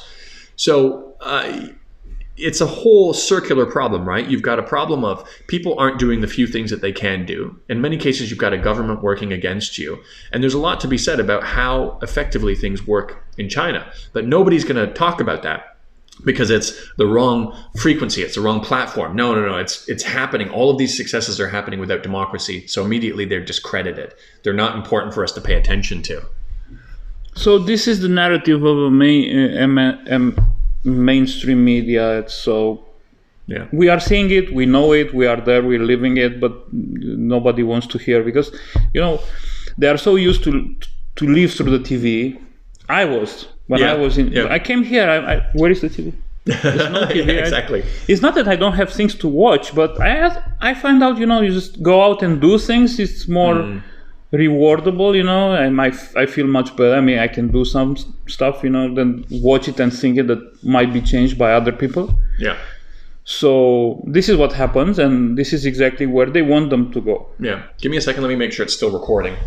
S1: So it's a whole circular problem, right? You've got a problem of people aren't doing the few things that they can do. In many cases, you've got a government working against you. And there's a lot to be said about how effectively things work in China. But nobody's going to talk about that because it's the wrong frequency. It's the wrong platform. No. It's happening. All of these successes are happening without democracy. So immediately they're discredited. They're not important for us to pay attention to.
S2: So this is the narrative of a mainstream media. So
S1: yeah,
S2: we are seeing it, we know it, we are there, we're living it, but nobody wants to hear because they are so used to live through the TV. I was when I was in. Yeah. I came here. Where is the TV? There's no TV.
S1: Exactly.
S2: It's not that I don't have things to watch, but I find out. You just go out and do things. It's more rewardable, and I feel much better. I mean, I can do some stuff, than watch it and think it that might be changed by other people.
S1: Yeah.
S2: So this is what happens, and this is exactly where they want them to go.
S1: Yeah. Give me a second. Let me make sure it's still recording.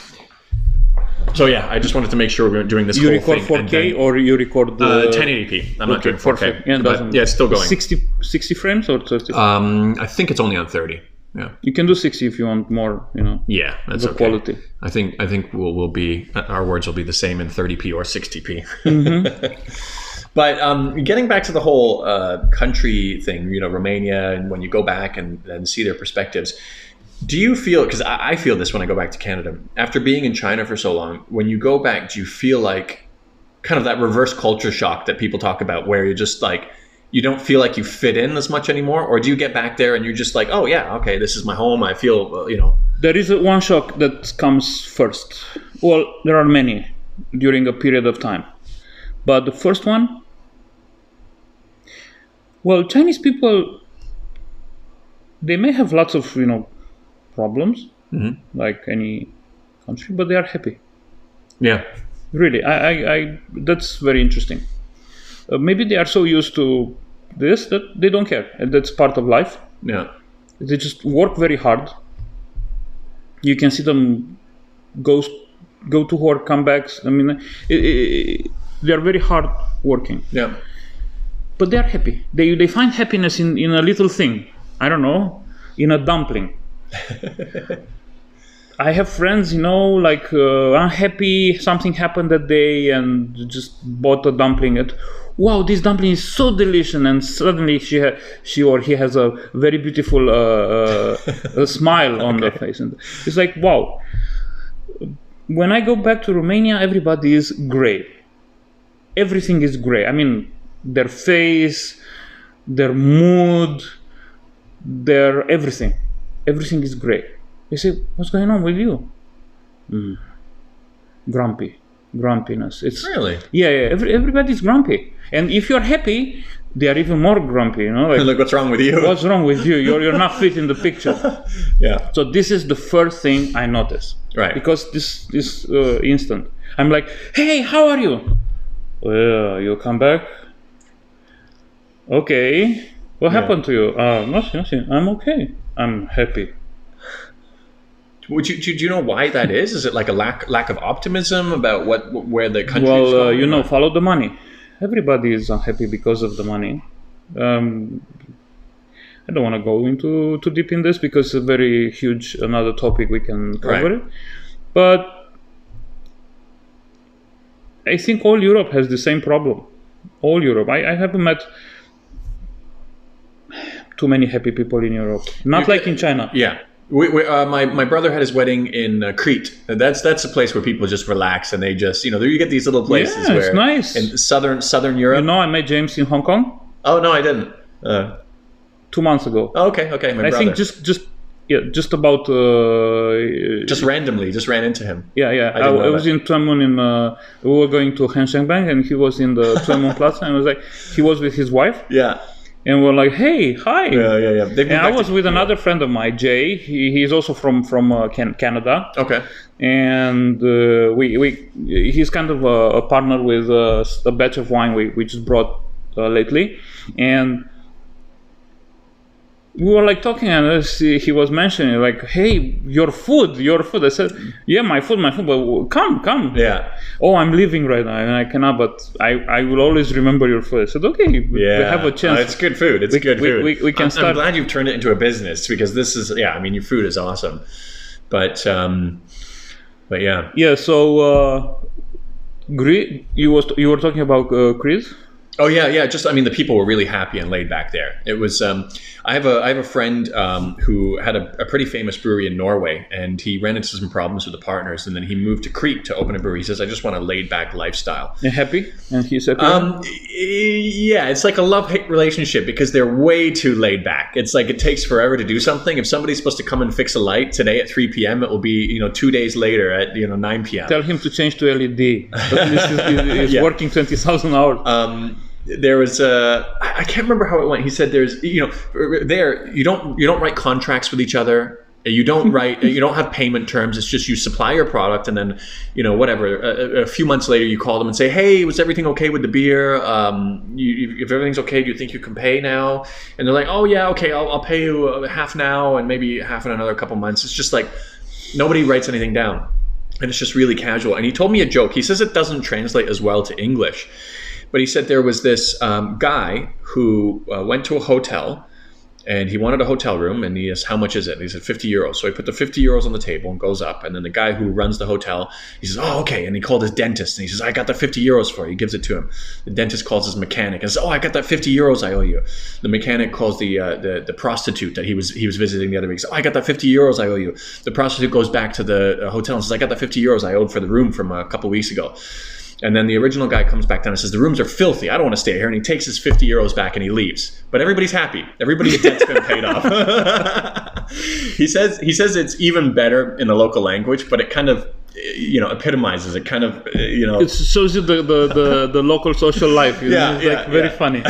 S1: So yeah, I just wanted to make sure we're doing this.
S2: You
S1: whole
S2: record
S1: thing
S2: 4K or you record
S1: 1080p. I'm not doing 4K. Yeah, it's still going.
S2: 60 frames or 30?
S1: I think it's only on 30. Yeah.
S2: You can do 60 if you want more,
S1: Yeah, that's
S2: the quality.
S1: I think we'll be, our words will be the same in 30p or 60p.
S2: Mm-hmm.
S1: But getting back to the whole country thing, Romania, and when you go back and see their perspectives, do you feel, because I feel this when I go back to Canada, after being in China for so long, when you go back, do you feel like kind of that reverse culture shock that people talk about, where you're just like, you don't feel like you fit in as much anymore? Or do you get back there and you're just like, oh yeah, okay, this is my home, I feel,
S2: There is one shock that comes first. Well, there are many during a period of time. But the first one, well, Chinese people, they may have lots of, problems, like any country, but they are happy.
S1: Yeah.
S2: Really, I that's very interesting. maybe they are so used to this that they don't care, and that's part of life.
S1: Yeah.
S2: They just work very hard. You can see them go to work, come back. I mean, they are very hard working.
S1: Yeah.
S2: But they are happy. They find happiness in a little thing. I don't know, in a dumpling. I have friends, like unhappy, something happened that day and just bought a dumpling. Wow, this dumpling is so delicious, and suddenly she or he has a very beautiful smile on their face. And it's like, wow. When I go back to Romania, everybody is gray. Everything is gray. I mean, their face, their mood, their everything. Everything is gray. They say, what's going on with you? Grumpiness. It's
S1: really?
S2: Yeah. Everybody's grumpy. And if you're happy, they are even more grumpy, Like,
S1: look, what's wrong with you?
S2: What's wrong with you? You're not fit in the picture.
S1: Yeah.
S2: So this is the first thing I notice.
S1: Right.
S2: Because this instant, I'm like, hey, how are you? Well, you come back. Okay. What happened to you? Nothing. I'm okay. I'm happy.
S1: Do you know why that is? Is it like a lack of optimism about where the country is going?
S2: Well, follow the money. Everybody is unhappy because of the money. I don't want to go into too deep in this because it's a very huge another topic we can cover it. But I think all Europe has the same problem. All Europe. I haven't met too many happy people in Europe. Not like in China.
S1: Yeah. My brother had his wedding in Crete. That's a place where people just relax and they just, you get these little places where
S2: it's nice.
S1: In southern Europe.
S2: I met James in Hong Kong.
S1: Oh no, I didn't.
S2: 2 months ago.
S1: Oh, okay. My brother.
S2: I think just about
S1: just randomly ran into him.
S2: Yeah. I was in Tuemun we were going to Shenzhen Bank and he was in the Tuemun Plaza and he was with his wife.
S1: Yeah.
S2: And we're like, hey, hi.
S1: Yeah.
S2: And I was with another friend of mine, Jay. He's also from Canada.
S1: Okay.
S2: And he's kind of a partner with a batch of wine we just brought lately. And we were like talking, and he was mentioning like, "Hey, your food." I said, "Yeah, my food, but come."
S1: Yeah.
S2: Oh, I'm leaving right now, and I cannot. But I will always remember your food. I said, "Okay, we have a chance."
S1: It's good food. It's good food.
S2: We can start.
S1: I'm glad you've turned it into a business because this is your food is awesome, but yeah. Yeah.
S2: So, you were talking about Greece.
S1: Oh yeah. Just the people were really happy and laid back there. It was. I have a friend who had a pretty famous brewery in Norway, and he ran into some problems with the partners, and then he moved to Crete to open a brewery. He says, "I just want a laid back lifestyle."
S2: And happy, and he's happy.
S1: Yeah, it's like a love-hate relationship because they're way too laid back. It's like it takes forever to do something. If somebody's supposed to come and fix a light today at 3 p.m., it will be 2 days later at 9 p.m.
S2: Tell him to change to LED. But this is working 20,000 hours.
S1: There was I can't remember how it went. He said there's there you don't write contracts with each other. You don't you don't have payment terms. It's just you supply your product and then whatever. A few months later you call them and say, hey, was everything okay with the beer? If everything's okay, do you think you can pay now? And they're like, oh yeah, okay, I'll pay you half now and maybe half in another couple months. It's just like nobody writes anything down, and it's just really casual. And he told me a joke. He says it doesn't translate as well to English. But he said there was this guy who went to a hotel and he wanted a hotel room, and he asked, how much is it? And he said 50 euros. So he put the 50 euros on the table and goes up. And then the guy who runs the hotel, he says, oh, okay. And he called his dentist and he says, I got the 50 euros for you. He gives it to him. The dentist calls his mechanic and says, oh, I got that 50 euros I owe you. The mechanic calls the prostitute that he was visiting the other week. He says, oh, I got that 50 euros I owe you. The prostitute goes back to the hotel and says, I got that 50 euros I owed for the room from a couple weeks ago. And then the original guy comes back down and says, the rooms are filthy. I don't want to stay here. And he takes his 50 euros back and he leaves. But everybody's happy. Everybody's debt's been paid off. He says it's even better in the local language, but it kind of, epitomizes it. Kind of,
S2: It shows you the local social life. Very funny.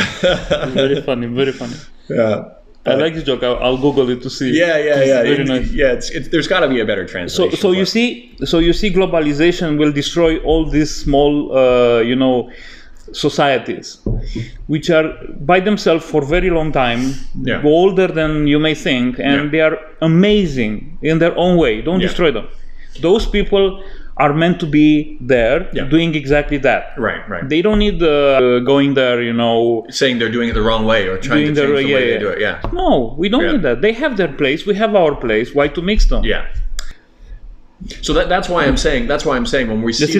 S2: Very funny. Very funny.
S1: Yeah.
S2: I like this joke. I'll Google it to see.
S1: Yeah.
S2: It's very nice.
S1: Yeah, there's got to be a better translation.
S2: So you see, globalization will destroy all these small, societies, which are by themselves for a very long time, older than you may think, and they are amazing in their own way. Don't destroy them. Those people are meant to be there doing exactly that.
S1: Right.
S2: They don't need going there,
S1: saying they're doing it the wrong way or trying to change the way they do it. Yeah.
S2: No, we don't need that. They have their place. We have our place. Why to mix them?
S1: Yeah. So that's why I'm saying when we see
S2: the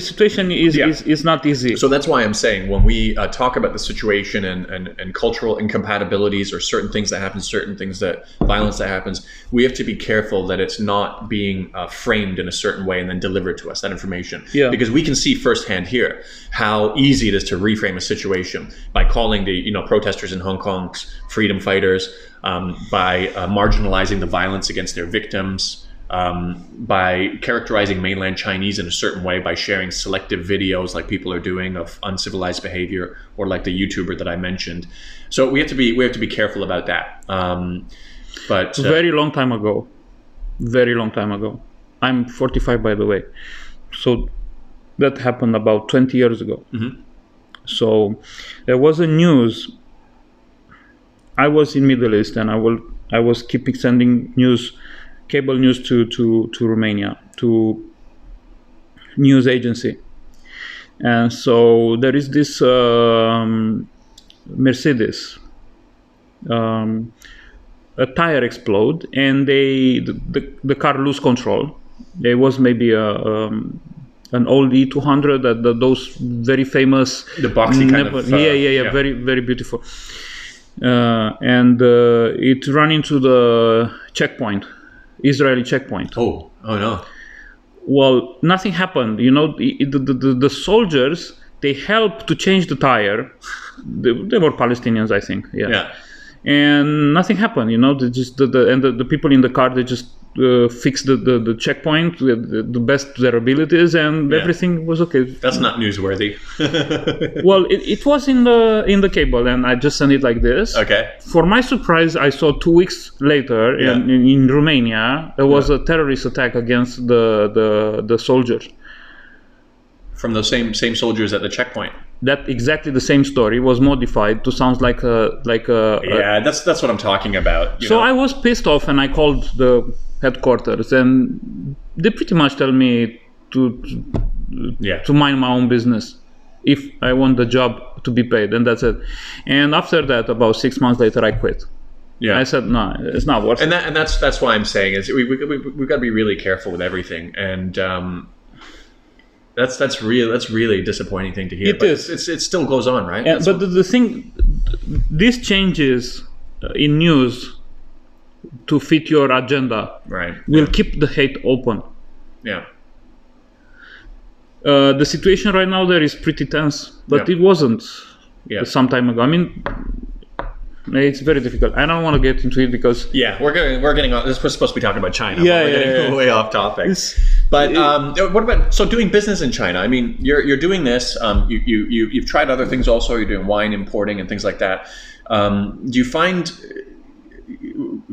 S2: situation is not easy.
S1: So that's why I'm saying when we talk about the situation and cultural incompatibilities or certain things that happen, violence that happens, we have to be careful that it's not being framed in a certain way and then delivered to us, that information.
S2: Yeah.
S1: Because we can see firsthand here how easy it is to reframe a situation by calling the protesters in Hong Kong's freedom fighters, by marginalizing the violence against their victims. By characterizing mainland Chinese in a certain way, by sharing selective videos like people are doing of uncivilized behavior, or like the YouTuber that I mentioned. So we have to be careful about that. But
S2: very long time ago. I'm 45, by the way. So that happened about 20 years ago.
S1: Mm-hmm.
S2: So there was a news. I was in Middle East, and I was keeping sending cable news to Romania, to news agency. And so there is this Mercedes, a tire explode, and the car lose control. There was maybe an old E200, those very famous,
S1: the boxy kind of
S2: very, very beautiful, and it ran into the checkpoint, Israeli checkpoint.
S1: Oh no.
S2: Well, nothing happened. The soldiers, they helped to change the tire. They were Palestinians, I think. Yeah. And nothing happened. The people in the car, they just fixed the checkpoint the best of their abilities, and everything was okay.
S1: That's not newsworthy.
S2: Well, it was in the cable, and I just sent it like this.
S1: Okay.
S2: For my surprise, I saw 2 weeks later in Romania there was a terrorist attack against the soldiers.
S1: From those same soldiers at the checkpoint.
S2: That exactly the same story was modified to sound like a
S1: that's what I'm talking about.
S2: So I was pissed off, and I called the headquarters, and they pretty much tell me to mind my own business if I want the job to be paid, and that's it. And after that, about 6 months later, I quit. I said no, it's not worth it.
S1: And that's why I'm saying is we've got to be really careful with everything, and that's really a disappointing thing to hear. It still goes on, right?
S2: Yeah, but the thing, these changes in news to fit your agenda, will keep the hate open.
S1: Yeah.
S2: The situation right now there is pretty tense, but it wasn't some time ago. I mean, it's very difficult. I don't want to get into it because
S1: we're getting off. We're supposed to be talking about China. We're getting way off topic. But what about doing business in China? I mean, you're doing this. You've tried other things also. You're doing wine importing and things like that.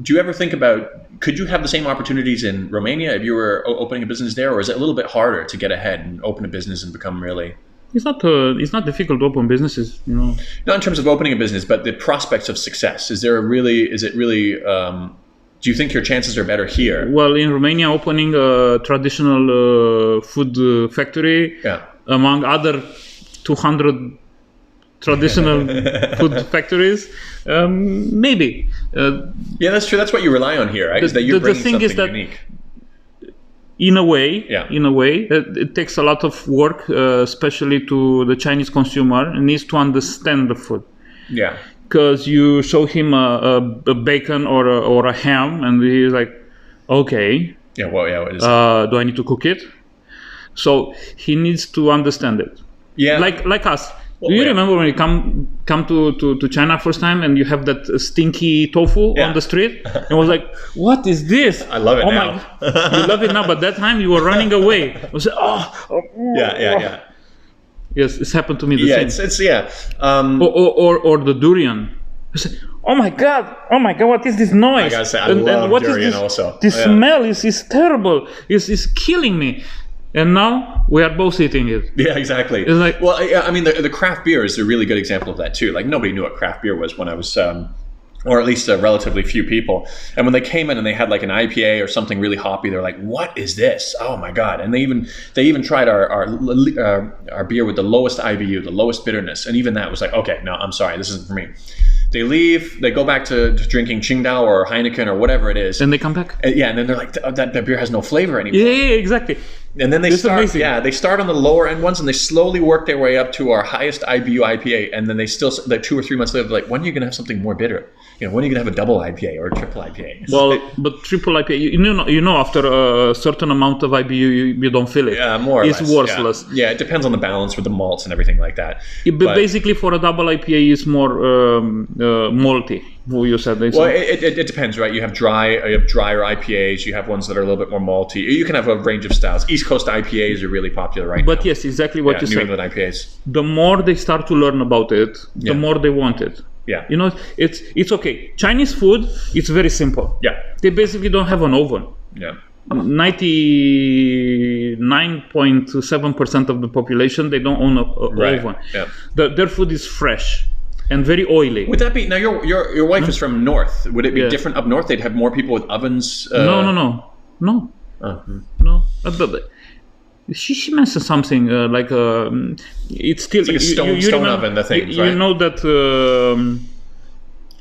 S1: Do you ever think about, could you have the same opportunities in Romania if you were opening a business there, or is it a little bit harder to get ahead and open a business and become really?
S2: It's not difficult to open businesses,
S1: Not in terms of opening a business, but the prospects of success. Do you think your chances are better here?
S2: Well, in Romania, opening a traditional food factory, among other 200 traditional food factories, maybe.
S1: That's true. That's what you rely on here, right? Is that you're bringing something unique.
S2: In a way, it takes a lot of work, especially to the Chinese consumer. It needs to understand the food.
S1: Yeah.
S2: Because you show him a bacon or a ham, and he's like, okay.
S1: Yeah. Well, what is
S2: do I need to cook it? So he needs to understand it.
S1: Yeah.
S2: Like us. Do you remember when you come to China first time and you have that stinky tofu on the street? And I was like, what is this?
S1: I love it now.
S2: You love it now, but that time you were running away. I was like,
S1: Yeah.
S2: Yes, it's happened to me the same. Or the durian. I said, oh my god, what is this noise?
S1: I gotta say, I love durian also.
S2: This smell is terrible. It's killing me. And now we are both eating it.
S1: Yeah, exactly.
S2: It's like,
S1: well, I mean, the craft beer is a really good example of that too. Like nobody knew what craft beer was when I was, or at least relatively few people. And when they came in and they had like an IPA or something really hoppy, they're like, "What is this? Oh my god!" And they even tried our beer with the lowest IBU, the lowest bitterness, and even that was like, "Okay, no, I'm sorry, this isn't for me." They leave, they go back to drinking Qingdao or Heineken or whatever it is.
S2: And they come back.
S1: And then they're like, that beer has no flavor anymore.
S2: Yeah, exactly.
S1: And then they start on the lower end ones and they slowly work their way up to our highest IBU IPA. And then they still, like 2 or 3 months later, they're like, when are you going to have something more bitter? When are you going to have a double IPA or a triple IPA?
S2: Well, but triple IPA, you know, after a certain amount of IBU, you don't feel it.
S1: Yeah, more or less.
S2: It's worthless.
S1: Yeah, it depends on the balance with the malts and everything like that.
S2: But basically, for a double IPA, it's more malty. You said.
S1: Well, it depends, right? You have drier IPAs. You have ones that are a little bit more malty. You can have a range of styles. East Coast IPAs are really popular right now.
S2: But yes, exactly what you said.
S1: New England IPAs.
S2: The more they start to learn about it, the more they want it.
S1: Yeah.
S2: It's okay. Chinese food, it's very simple.
S1: Yeah.
S2: They basically don't have an oven.
S1: Yeah.
S2: 99.7% of the population, they don't own an oven.
S1: Yeah.
S2: Their food is fresh and very oily.
S1: Would that be now? Your wife is from north. Would it be different up north? They'd have more people with ovens.
S2: No.
S1: Uh-huh.
S2: No. She mentioned something like it's still
S1: it's like a stone oven. The thing, right?
S2: You know that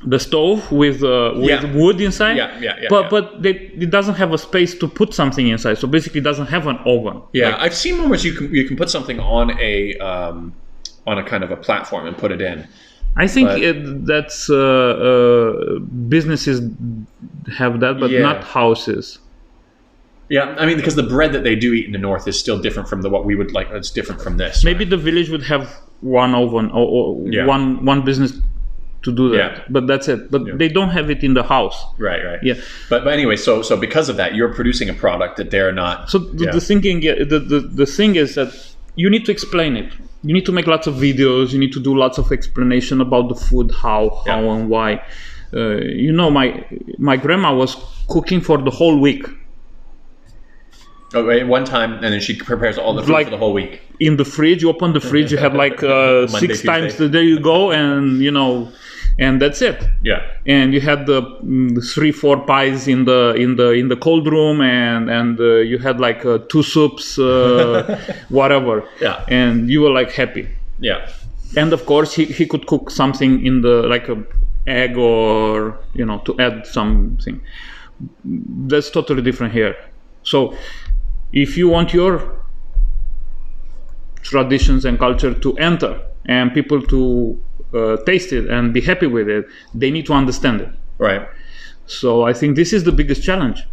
S2: the stove with wood inside.
S1: Yeah.
S2: But it doesn't have a space to put something inside. So basically, it doesn't have an oven.
S1: Yeah, I've seen one where you can put something on a kind of a platform and put it in.
S2: I think that's businesses have that, but not houses.
S1: Yeah, I mean, because the bread that they do eat in the north is still different from what we would like. It's different from this.
S2: Maybe the village would have one oven or one business to do that, but that's it. But they don't have it in the house.
S1: Right.
S2: Yeah.
S1: But anyway, so because of that, you're producing a product that they're not.
S2: So the thing is that you need to explain it. You need to make lots of videos. You need to do lots of explanation about the food, how and why. My grandma was cooking for the whole week.
S1: Okay, one time, and then she prepares all the food for the whole week. In
S2: the fridge, you open the fridge, you have like Monday, 6 Tuesday. Times. There you go, and and that's it.
S1: Yeah.
S2: And you had the 3-4 pies in the cold room, and you had like 2 soups, whatever.
S1: Yeah.
S2: And you were like happy.
S1: Yeah.
S2: And of course, he could cook something in the like a egg or to add something. That's totally different here. So, if you want your traditions and culture to enter and people to taste it and be happy with it, they need to understand it.
S1: Right.
S2: So I think this is the biggest challenge.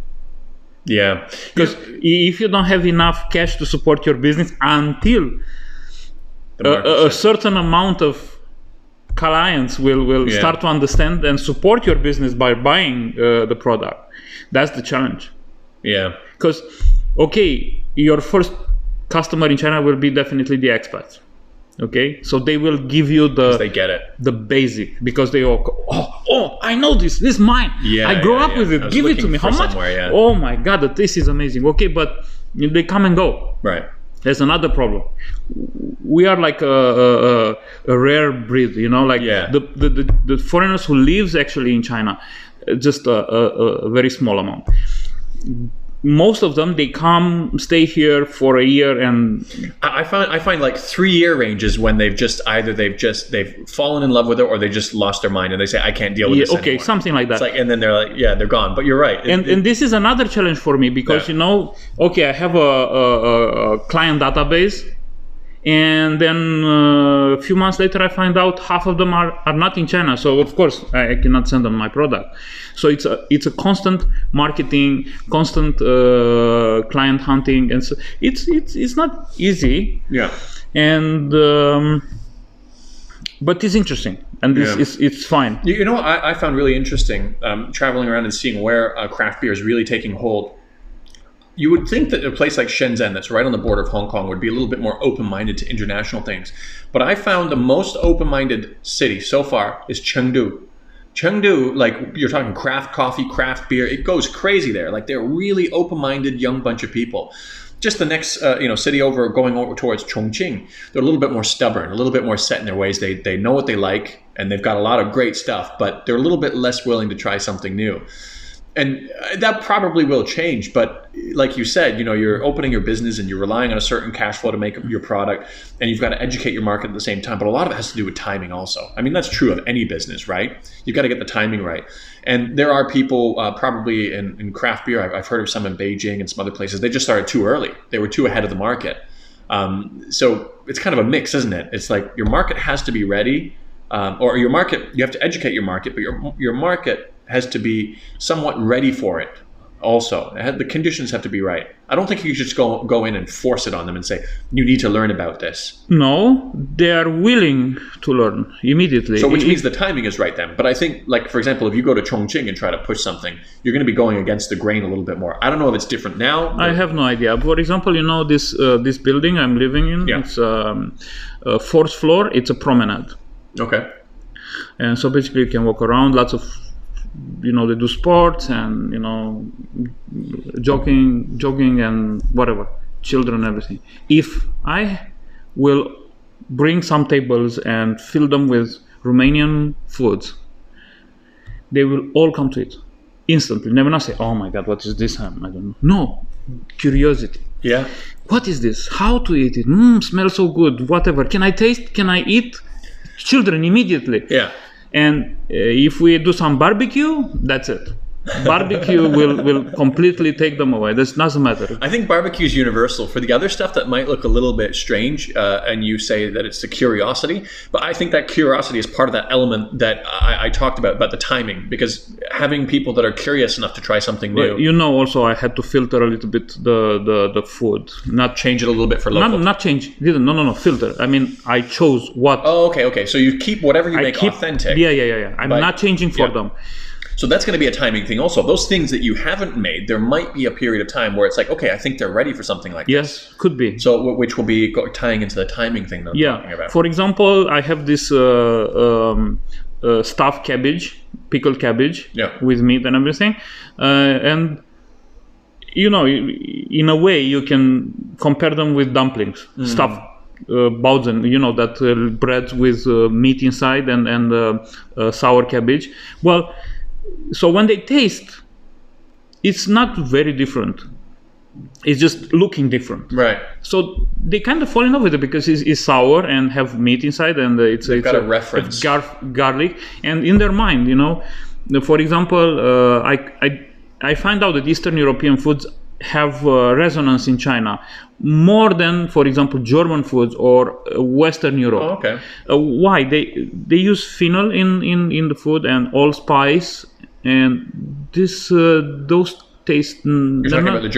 S1: Yeah.
S2: Because if you don't have enough cash to support your business until a certain amount of clients will start to understand and support your business by buying the product, that's the challenge.
S1: Yeah.
S2: Because, your first customer in China will be definitely the expats. Okay, so they will give you
S1: they get it,
S2: the basic, because they all I know this is mine. I grew up with it. Give it to me. How much? Oh my god, the taste is amazing. Okay, but they come and go.
S1: Right.
S2: There's another problem. We are like a rare breed, the foreigners who lives actually in China, just a very small amount. Most of them, they come, stay here for a year, and
S1: I find like 3-year ranges when they've fallen in love with it, or they just lost their mind and they say, I can't deal with this anymore.
S2: Something like that.
S1: It's like, and then they're like, they're gone. But you're right.
S2: And this is another challenge for me, because I have a client database, and then a few months later I find out half of them are not in China, so of course I cannot send them my product. So it's a constant marketing, constant client hunting, and so it's not easy.
S1: Yeah.
S2: And but it's interesting, and it's fine.
S1: What I found really interesting, traveling around and seeing where craft beer is really taking hold. You would think that a place like Shenzhen, that's right on the border of Hong Kong, would be a little bit more open-minded to international things. But I found the most open-minded city so far is Chengdu. Chengdu, like, you're talking craft coffee, craft beer, it goes crazy there. Like, they're a really open-minded young bunch of people. just the next city over, going over towards Chongqing, they're a little bit more stubborn, a little bit more set in their ways. They know what they like, and they've got a lot of great stuff, but they're a little bit less willing to try something new. And that probably will change, but like you said, you're opening your business and you're relying on a certain cash flow to make your product, and you've got to educate your market at the same time. But a lot of it has to do with timing also. I mean, that's true of any business, right? You've got to get the timing right. And there are people probably in craft beer, I've heard of some in Beijing and some other places, they just started too early. They were too ahead of the market. So it's kind of a mix, isn't it? It's like your market has to be ready, or your market, you have to educate your market, but your market has to be somewhat ready for it also. The conditions have to be right. I don't think you should just go in and force it on them and say, you need to learn about this.
S2: No, they are willing to learn immediately.
S1: So which means the timing is right then. But I think, like, for example, if you go to Chongqing and try to push something, you're going to be going against the grain a little bit more. I don't know if it's different now.
S2: I have no idea. For example, this building I'm living in, it's fourth floor, it's a promenade.
S1: Okay.
S2: And so basically you can walk around, lots of they do sports and jogging and whatever, children, everything. If I will bring some tables and fill them with Romanian foods, they will all come to it instantly. Never not say, oh my God, what is this? I don't know. No, curiosity.
S1: Yeah.
S2: What is this? How to eat it? Smells so good. Whatever. Can I taste? Can I eat? Children immediately.
S1: Yeah.
S2: And if we do some barbecue, that's it. Barbecue will completely take them away. This doesn't matter.
S1: I think barbecue is universal. For the other stuff that might look a little bit strange, and you say that it's the curiosity, but I think that curiosity is part of that element that I talked about the timing, because having people that are curious enough to try something new.
S2: Also I had to filter a little bit the food. Not
S1: change it a little bit for local.
S2: Not change. No, filter. I mean, I chose what.
S1: Oh, okay. So you keep whatever you make authentic.
S2: Yeah. I'm not changing for them.
S1: So that's going to be a timing thing also. Those things that you haven't made, there might be a period of time where it's like, okay, I think they're ready for something like this.
S2: Yes, could be.
S1: So which will be tying into the timing thing that I'm talking about.
S2: For example, I have this stuffed cabbage, pickled cabbage with meat and everything. And, in a way, you can compare them with dumplings, stuffed. Baozen, that bread with meat inside and sour cabbage. Well, so when they taste, it's not very different. It's just looking different.
S1: Right.
S2: So they kind of fall in love with it because it's sour and have meat inside, and it's
S1: got a reference.
S2: Garlic, and in their mind, for example, I find out that Eastern European foods have resonance in China more than, for example, German foods or Western Europe.
S1: Oh, okay.
S2: Why? They use fennel in the food and allspice, and those taste.
S1: You're talking about the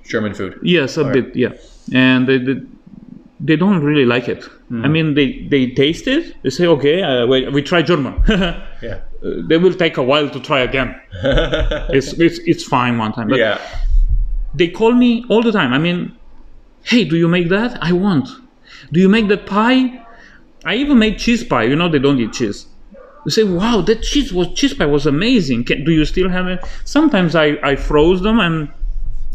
S1: German food.
S2: Yes, a bit. Yeah, and they don't really like it. I mean, they taste it. They say, okay, we try German.
S1: Yeah.
S2: They will take a while to try again. It's fine one time. But they call me all the time. I mean, hey, do you make that? I want. Do you make that pie? I even made cheese pie. They don't eat cheese. They say, wow, that cheese pie was amazing. Do you still have it? Sometimes I froze them and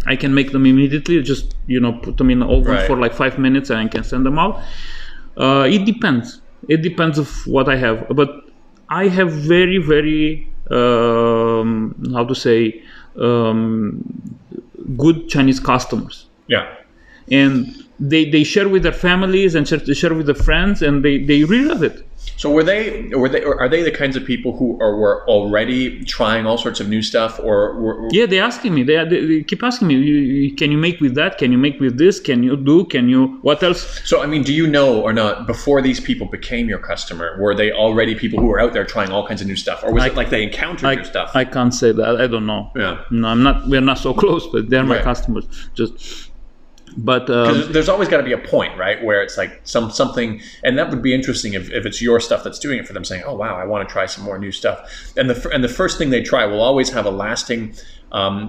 S2: I can make them immediately. Just put them in the oven for like 5 minutes and I can send them out. It depends. It depends of what I have. But I have very, very good Chinese customers.
S1: Yeah.
S2: And they share with their families and share with their friends, and they really love it.
S1: So are they the kinds of people who were already trying all sorts of new stuff, or
S2: yeah, they're asking me. They keep asking me, can you make with that? Can you make with this? Can you what else?
S1: So I mean, do you know or not, before these people became your customer, were they already people who were out there trying all kinds of new stuff, or was it like they encountered your stuff?
S2: I can't say that. I don't know.
S1: Yeah.
S2: No, we're not so close, but they're my customers. But
S1: because there's always got to be a point, right, where it's like something, and that would be interesting if it's your stuff that's doing it for them, saying, "Oh wow, I want to try some more new stuff." And the first thing they try will always have a lasting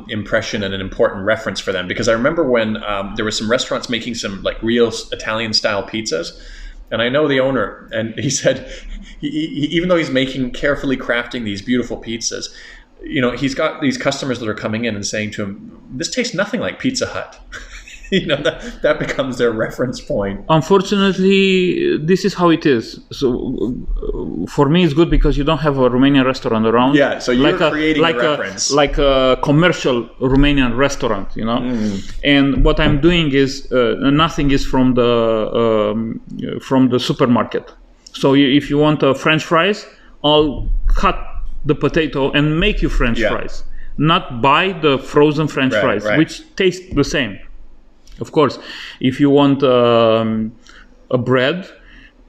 S1: impression and an important reference for them. Because I remember when there were some restaurants making some like real Italian style pizzas, and I know the owner, and he said, even though he's carefully crafting these beautiful pizzas, he's got these customers that are coming in and saying to him, this tastes nothing like Pizza Hut. That becomes their reference point.
S2: Unfortunately, this is how it is. So for me, it's good because you don't have a Romanian restaurant around.
S1: Yeah, so you're creating a reference.
S2: Like a commercial Romanian restaurant, And what I'm doing is nothing is from the supermarket. So if you want French fries, I'll cut the potato and make you French fries. Not buy the frozen French fries, which taste the same. Of course, if you want a bread,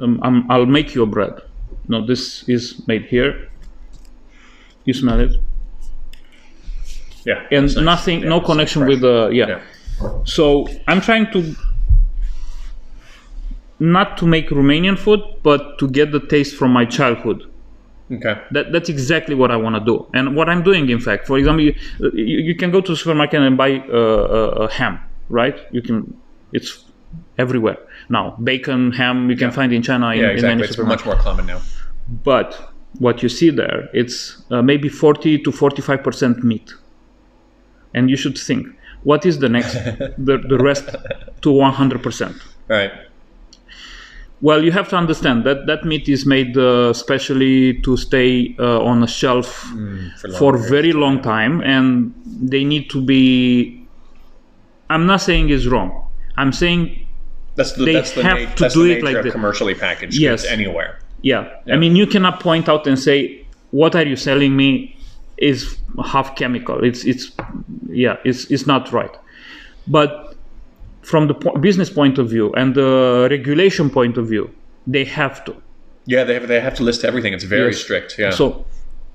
S2: I'll make you a bread. No, this is made here. You smell it?
S1: Yeah.
S2: And nothing, no connection with the, So I'm trying to, not to make Romanian food, but to get the taste from my childhood.
S1: Okay.
S2: That's exactly what I want to do. And what I'm doing, in fact, for example, you can go to the supermarket and buy a ham. Right? It's everywhere now. Bacon, ham, you can find in China in many
S1: supermarkets. It's much more common now.
S2: But what you see there, it's maybe 40 to 45% meat. And you should think, what is the next, the rest to 100%?
S1: Right.
S2: Well, you have to understand that meat is made specially to stay on a shelf for a very long time, and they need to be. I'm not saying it's wrong. I'm saying they have to do it like this.
S1: Commercially packaged goods anywhere.
S2: Yeah. I mean, you cannot point out and say, "What are you selling me? Is half chemical." It's not right. But from the business point of view and the regulation point of view, they have to.
S1: Yeah, they have to list everything. It's very strict. Yeah.
S2: So.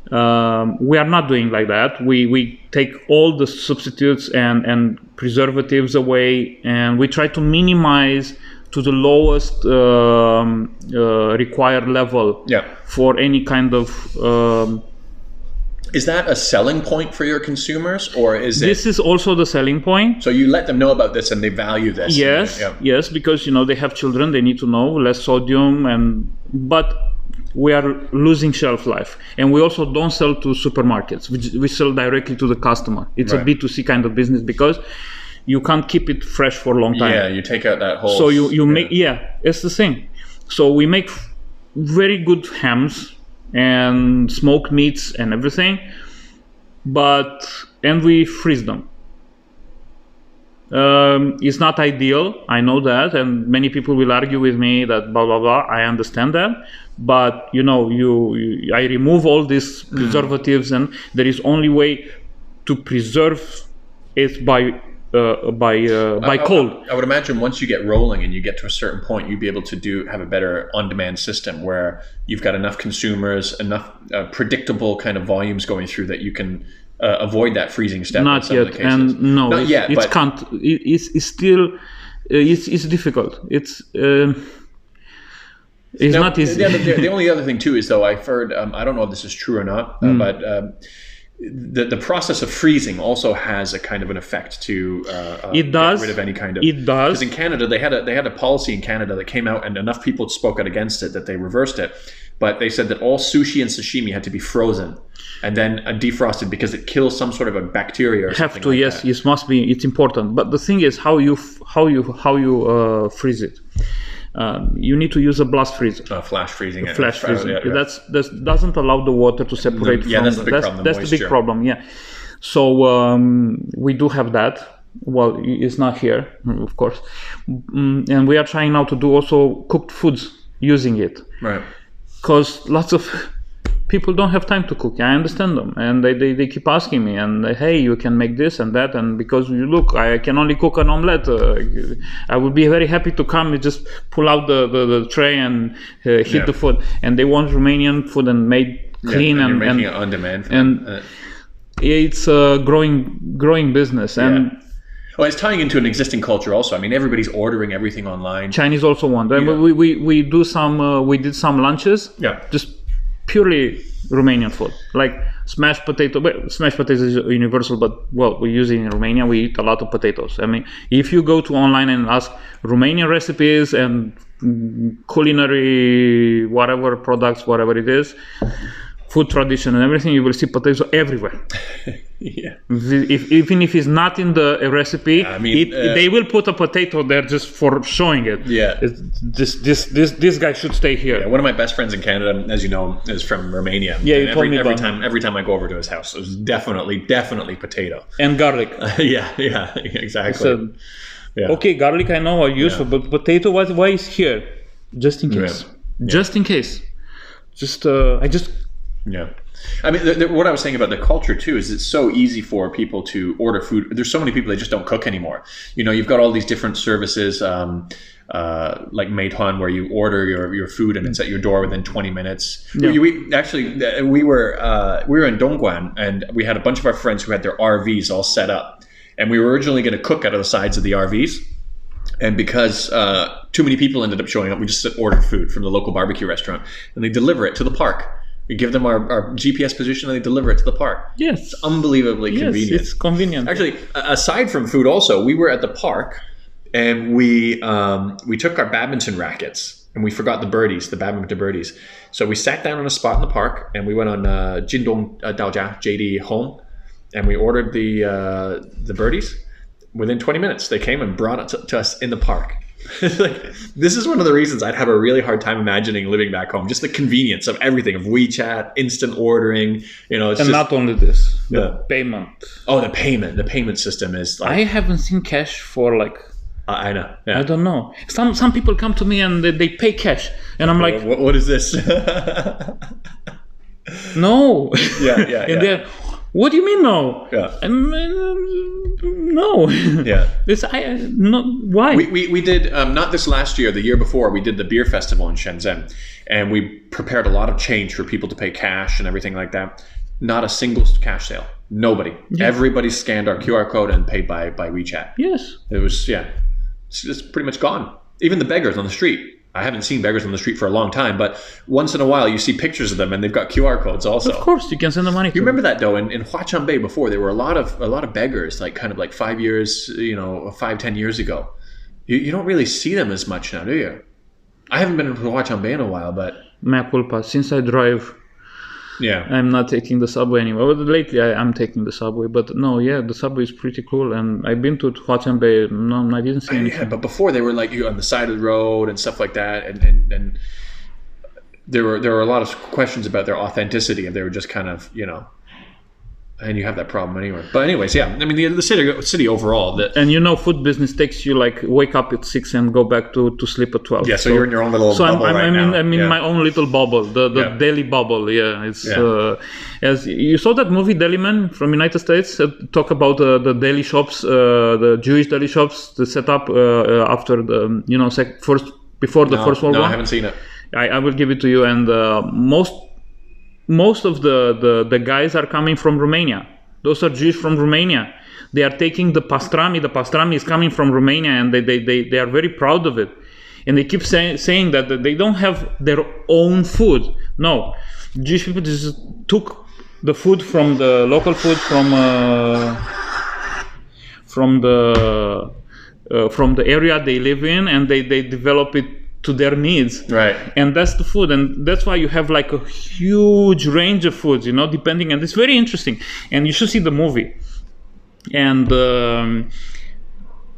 S2: We are not doing like that. We take all the substitutes and preservatives away, and we try to minimize to the lowest required level for any kind of.
S1: Is that a selling point for your consumers, or is
S2: this is also the selling point?
S1: So you let them know about this and they value this.
S2: Yes, because they have children, they need to know less sodium, but we are losing shelf life, and we also don't sell to supermarkets. We sell directly to the customer. It's a B2C kind of business because you can't keep it fresh for a long time.
S1: Yeah, you take out that whole.
S2: So you make it's the same. So we make very good hams and smoked meats and everything, and we freeze them. It's not ideal, I know that, and many people will argue with me that blah blah blah. I understand that, but I remove all these preservatives, and there is only way to preserve it by cold.
S1: I would imagine once you get rolling and you get to a certain point, you'd be able to have a better on-demand system where you've got enough consumers, enough predictable kind of volumes going through that you can avoid that freezing step.
S2: Not yet, and no, not yet. It can't. It's still. It's difficult. It's not easy.
S1: The only other thing too is, though, I've heard. I don't know if this is true or not, but the process of freezing also has a kind of an effect to
S2: it does.
S1: Get rid of any kind of.
S2: It does.
S1: Because in Canada, they had a policy in Canada that came out, and enough people spoke out against it that they reversed it. But they said that all sushi and sashimi had to be frozen and then defrosted because it kills some sort of a bacteria or something.
S2: Yes, it must be. It's important. But the thing is, how you freeze it. You need to use a blast freezer.
S1: Flash freezing.
S2: Flash freezing. That doesn't allow the water to separate.
S1: That's the big problem.
S2: That's the big problem. Yeah. So we do have that. Well, it's not here, of course, and we are trying now to do also cooked foods using it.
S1: Right.
S2: Because lots of people don't have time to cook. I understand them, and they keep asking me, and hey, you can make this and that, and because look, I can only cook an omelette. I would be very happy to come and just pull out the tray and heat the food, and they want Romanian food and made clean
S1: and making it on demand.
S2: And it's a growing business, and.
S1: Well, it's tying into an existing culture also. I mean, everybody's ordering everything online.
S2: Chinese also want. Yeah. We do some. We did some lunches.
S1: Yeah.
S2: Just purely Romanian food, like smashed potato. Well, smashed potatoes is universal, but we use it in Romania. We eat a lot of potatoes. I mean, if you go to online and ask Romanian recipes and culinary whatever products, whatever it is, food tradition and everything, you will see potatoes everywhere.
S1: Yeah.
S2: Even if it's not in the recipe,
S1: I mean,
S2: they will put a potato there just for showing it.
S1: Yeah.
S2: This guy should stay here.
S1: Yeah, one of my best friends in Canada, as you know, is from Romania.
S2: Yeah, you
S1: and
S2: told me
S1: every time I go over to his house, there's definitely potato.
S2: And garlic.
S1: Yeah, exactly.
S2: So,
S1: yeah.
S2: Okay, garlic I know are useful, but potato, why is here? Just in case.
S1: Yeah.
S2: Just in case.
S1: Yeah. I mean, what I was saying about the culture too is it's so easy for people to order food. There's so many people that just don't cook anymore. You know, you've got all these different services like Meituan where you order your food and it's at your door within 20 minutes.
S2: Yeah.
S1: We were in Dongguan and we had a bunch of our friends who had their RVs all set up. And we were originally going to cook out of the sides of the RVs. And because too many people ended up showing up, we just ordered food from the local barbecue restaurant and they deliver it to the park. We give them our GPS position and they deliver it to the park.
S2: Yes.
S1: It's unbelievably convenient.
S2: Yes, it's convenient.
S1: Actually, aside from food also, we were at the park and we took our badminton rackets and we forgot the badminton birdies. So we sat down on a spot in the park and we went on Jindong Daojia, JD home, and we ordered the birdies. Within 20 minutes, they came and brought it to us in the park. Like, this is one of the reasons I'd have a really hard time imagining living back home. Just the convenience of everything, of WeChat, instant ordering. You know,
S2: not only this, the payment.
S1: Oh, the payment system is like.
S2: I haven't seen cash for like.
S1: I know. Yeah.
S2: I don't know. Some people come to me and they pay cash, and I'm like,
S1: what is this?
S2: No.
S1: Yeah.
S2: And they're, what do you mean no?
S1: Yeah.
S2: No.
S1: Yeah.
S2: Why?
S1: We did not this last year, the year before. We did the beer festival in Shenzhen, and we prepared a lot of change for people to pay cash and everything like that. Not a single cash sale. Nobody. Yeah. Everybody scanned our QR code and paid by WeChat.
S2: Yes.
S1: It was it's pretty much gone. Even the beggars on the street. I haven't seen beggars on the street for a long time, but once in a while you see pictures of them and they've got QR codes also.
S2: Of course, you can send the money.
S1: You remember that though, in Huachanbei before, there were a lot of beggars, like kind of like 5 years, 5-10 years ago. You don't really see them as much now, do you? I haven't been to Huachanbei in a while, but
S2: mea culpa. Since I drive, I'm not taking the subway anymore. Well, lately I'm taking the subway, but no, the subway is pretty cool. And I've been to Huachanbei. No, I didn't see anything.
S1: Yeah, but before they were like you on the side of the road and stuff like that, and there were a lot of questions about their authenticity, and they were just kind of and you have that problem anywhere. But anyways, I mean the city overall.
S2: And food business takes you like wake up at 6 and go back to sleep at 12.
S1: Yeah, so you're in your own little bubble
S2: I'm in my own little bubble, the daily bubble. Yeah, it's as you saw that movie Deli Man from United States talk about the deli shops, the Jewish deli shops, the setup after the before the First World War.
S1: No, I haven't seen it.
S2: I will give it to you. And most of the guys are coming from Romania. Those are Jews from Romania. They are taking the pastrami. The pastrami is coming from Romania, and they are very proud of it. And they keep saying that they don't have their own food. No, Jewish people just took the food from the local food from the area they live in, and they develop it to their needs.
S1: Right.
S2: And that's the food, and that's why you have like a huge range of foods, depending, and it's very interesting. And you should see the movie. And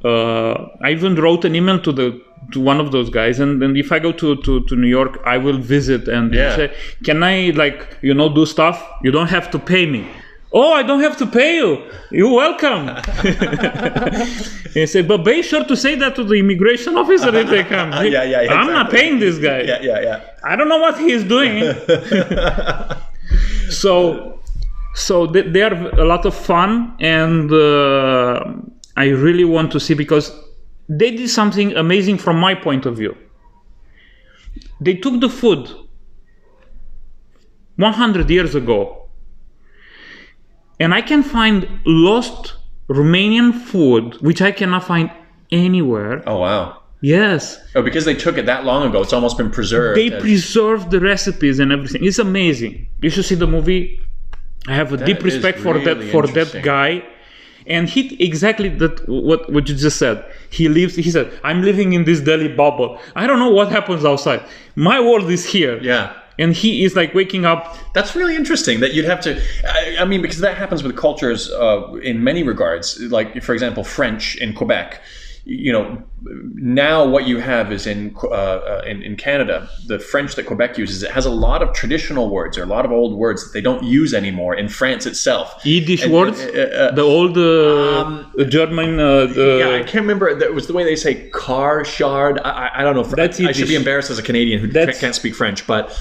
S2: I even wrote an email to one of those guys, and if I go to New York, I will visit and say, can I do stuff? You don't have to pay me. Oh, I don't have to pay you. You're welcome. He said, but be sure to say that to the immigration officer if they come. I'm not paying this guy.
S1: Yeah.
S2: I don't know what he's doing. So they are a lot of fun, and I really want to see, because they did something amazing from my point of view. They took the food 100 years ago, and I can find lost Romanian food, which I cannot find anywhere.
S1: Oh, wow.
S2: Yes.
S1: Oh, because they took it that long ago, it's almost been preserved.
S2: They preserved the recipes and everything. It's amazing. You should see the movie. I have a deep respect for that guy. And he exactly what you just said. He said, I'm living in this deli bubble. I don't know what happens outside. My world is here.
S1: Yeah.
S2: And he is like waking up.
S1: That's really interesting that you'd have to, I mean, because that happens with cultures in many regards. Like, for example, French in Quebec. You know, now what you have is in Canada, the French that Quebec uses, it has a lot of traditional words or a lot of old words that they don't use anymore in France itself.
S2: Yiddish words? The old German...
S1: yeah, I can't remember. That was the way they say car, shard. I don't know. I should be embarrassed as a Canadian who can't speak French, but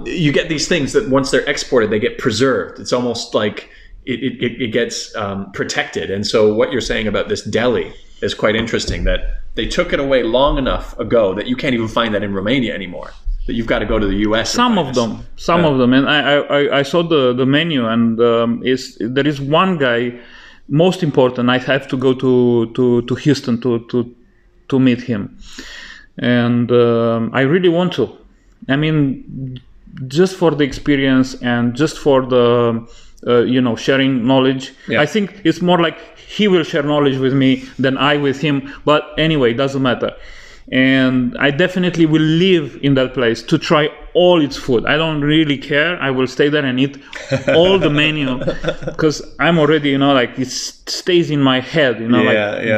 S1: you get these things that once they're exported, they get preserved. It's almost like it gets protected. And so what you're saying about this deli is quite interesting, that they took it away long enough ago that you can't even find that in Romania anymore, that you've got to go to the US.
S2: Some of them. And I saw the menu, and there is one guy, most important, I have to go to Houston to meet him. And I really want to. I mean, just for the experience and just for the, sharing knowledge. Yeah. I think it's more like he will share knowledge with me than I with him. But anyway, it doesn't matter. And I definitely will live in that place to try all its food. I don't really care. I will stay there and eat all the menu, because I'm already, like it stays in my head,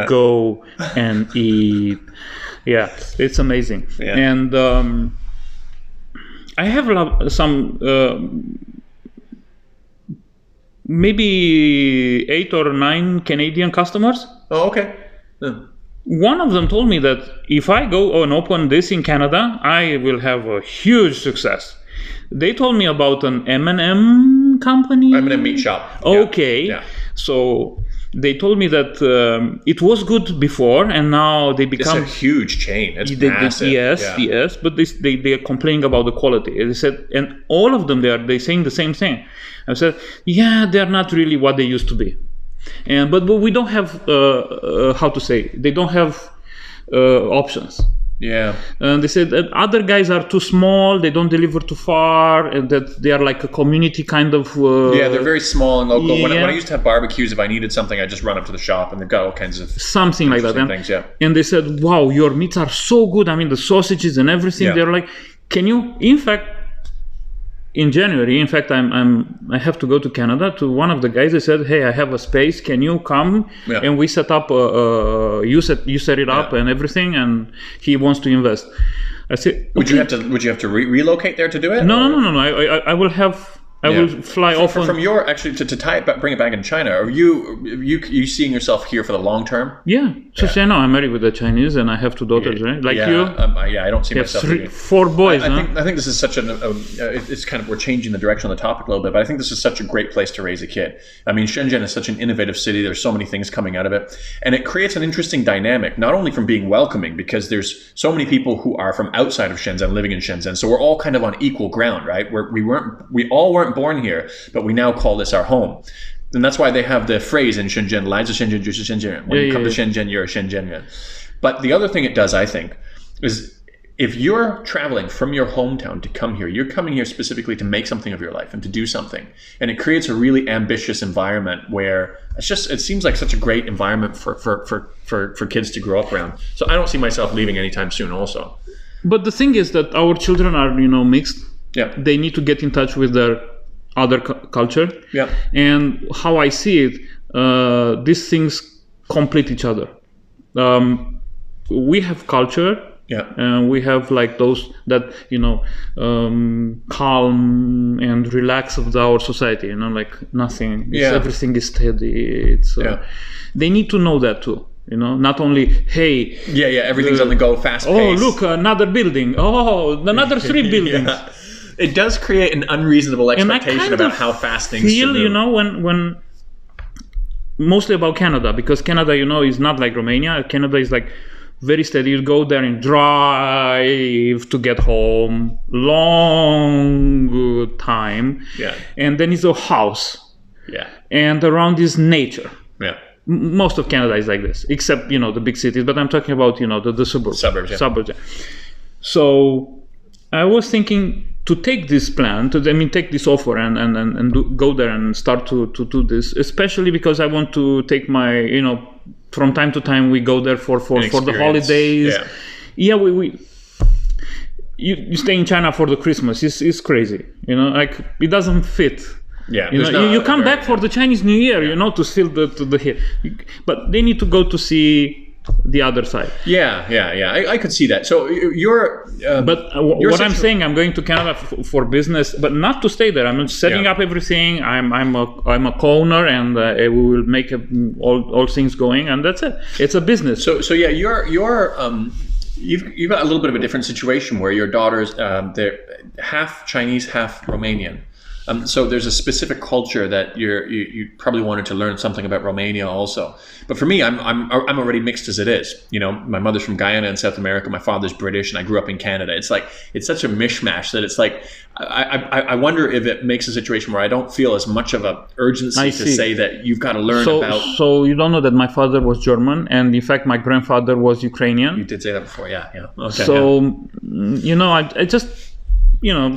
S2: go and eat. Yeah, it's amazing. Yeah. And I have some maybe 8 or 9 Canadian customers.
S1: Oh, okay. Yeah.
S2: One of them told me that if I go and open this in Canada, I will have a huge success. They told me about an M&M company.
S1: M&M meat shop.
S2: Okay. Yeah. So they told me that it was good before, and now they become...
S1: It's a huge chain. It's massive.
S2: Yes. But they are complaining about the quality. They said, and all of them, they're saying the same thing. I said, yeah, they're not really what they used to be. But we don't have, they don't have options.
S1: Yeah.
S2: And they said that other guys are too small, they don't deliver too far, and that they are like a community kind of...
S1: yeah, they're very small and local. Yeah. When I used to have barbecues, if I needed something, I just run up to the shop, and they've got all kinds of...
S2: Something like that.
S1: Things, yeah.
S2: And they said, wow, your meats are so good. I mean, the sausages and everything. Yeah. They're like, can you... In fact, in January, I have to go to Canada. To one of the guys, I said, "Hey, I have a space. Can you come?" Yeah. And we set up. You set it up and everything, and he wants to invest. I said, okay.
S1: Would you have to relocate there to do it?
S2: No. I will have. I will fly off
S1: from your actually to tie it back, bring it back in China. Are you seeing yourself here for the long term?
S2: Yeah. So I know I'm married with a Chinese, and I have 2 daughters, right? Like you.
S1: I don't see myself.
S2: 4 boys.
S1: I think this is such it's kind of, we're changing the direction of the topic a little bit, but I think this is such a great place to raise a kid. I mean, Shenzhen is such an innovative city. There's so many things coming out of it, and it creates an interesting dynamic. Not only from being welcoming, because there's so many people who are from outside of Shenzhen living in Shenzhen, so we're all kind of on equal ground, right? We all weren't born here, but we now call this our home. And that's why they have the phrase in Shenzhen, 来自深圳就是深圳人. When you come to Shenzhen, you're a Shenzhenren. But the other thing it does, I think, is if you're traveling from your hometown to come here, you're coming here specifically to make something of your life and to do something. And it creates a really ambitious environment where it seems like such a great environment for kids to grow up around. So I don't see myself leaving anytime soon also.
S2: But the thing is that our children are, mixed.
S1: Yeah.
S2: They need to get in touch with their other culture.
S1: Yeah.
S2: And how I see it, these things complete each other. We have culture.
S1: Yeah.
S2: And we have like those that, calm and relax of our society, like nothing. Everything is steady. It's they need to know that too. Not only, hey...
S1: Yeah, everything's on the go, fast pace.
S2: Oh, look, another building. Oh, another 3 buildings.
S1: Yeah. It does create an unreasonable expectation about how fast things should move. When
S2: mostly about Canada, because Canada, is not like Romania. Canada is like very steady. You go there and drive to get home, long time.
S1: Yeah.
S2: And then it's a house.
S1: Yeah.
S2: And around is nature.
S1: Yeah.
S2: Most of Canada is like this, except, the big cities. But I'm talking about, the suburbs.
S1: Suburbs, yeah.
S2: So I was thinking to take this plan, take this offer and go there and start to do this, especially because I want to take my, from time to time we go there for the holidays.
S1: Yeah,
S2: you stay in China for the Christmas. It's crazy. Like it doesn't fit.
S1: Yeah,
S2: you come back for the Chinese New Year, to feel the here. But they need to go to see the other side.
S1: Yeah. I could see that. So you're.
S2: What I'm saying, I'm going to Canada for business, but not to stay there. I'm setting up everything. I'm a co-owner, and we will make all things going, and that's it. It's a business.
S1: So yeah, you've got a little bit of a different situation where your daughter's they're half Chinese, half Romanian. So there's a specific culture that you probably wanted to learn something about Romania also. But for me, I'm already mixed as it is. My mother's from Guyana in South America. My father's British, and I grew up in Canada. It's like it's such a mishmash that it's like I wonder if it makes a situation where I don't feel as much of a urgency to say that you've got to learn about. So
S2: you don't know that my father was German, and in fact my grandfather was Ukrainian.
S1: You did say that before, yeah. Okay.
S2: So I just.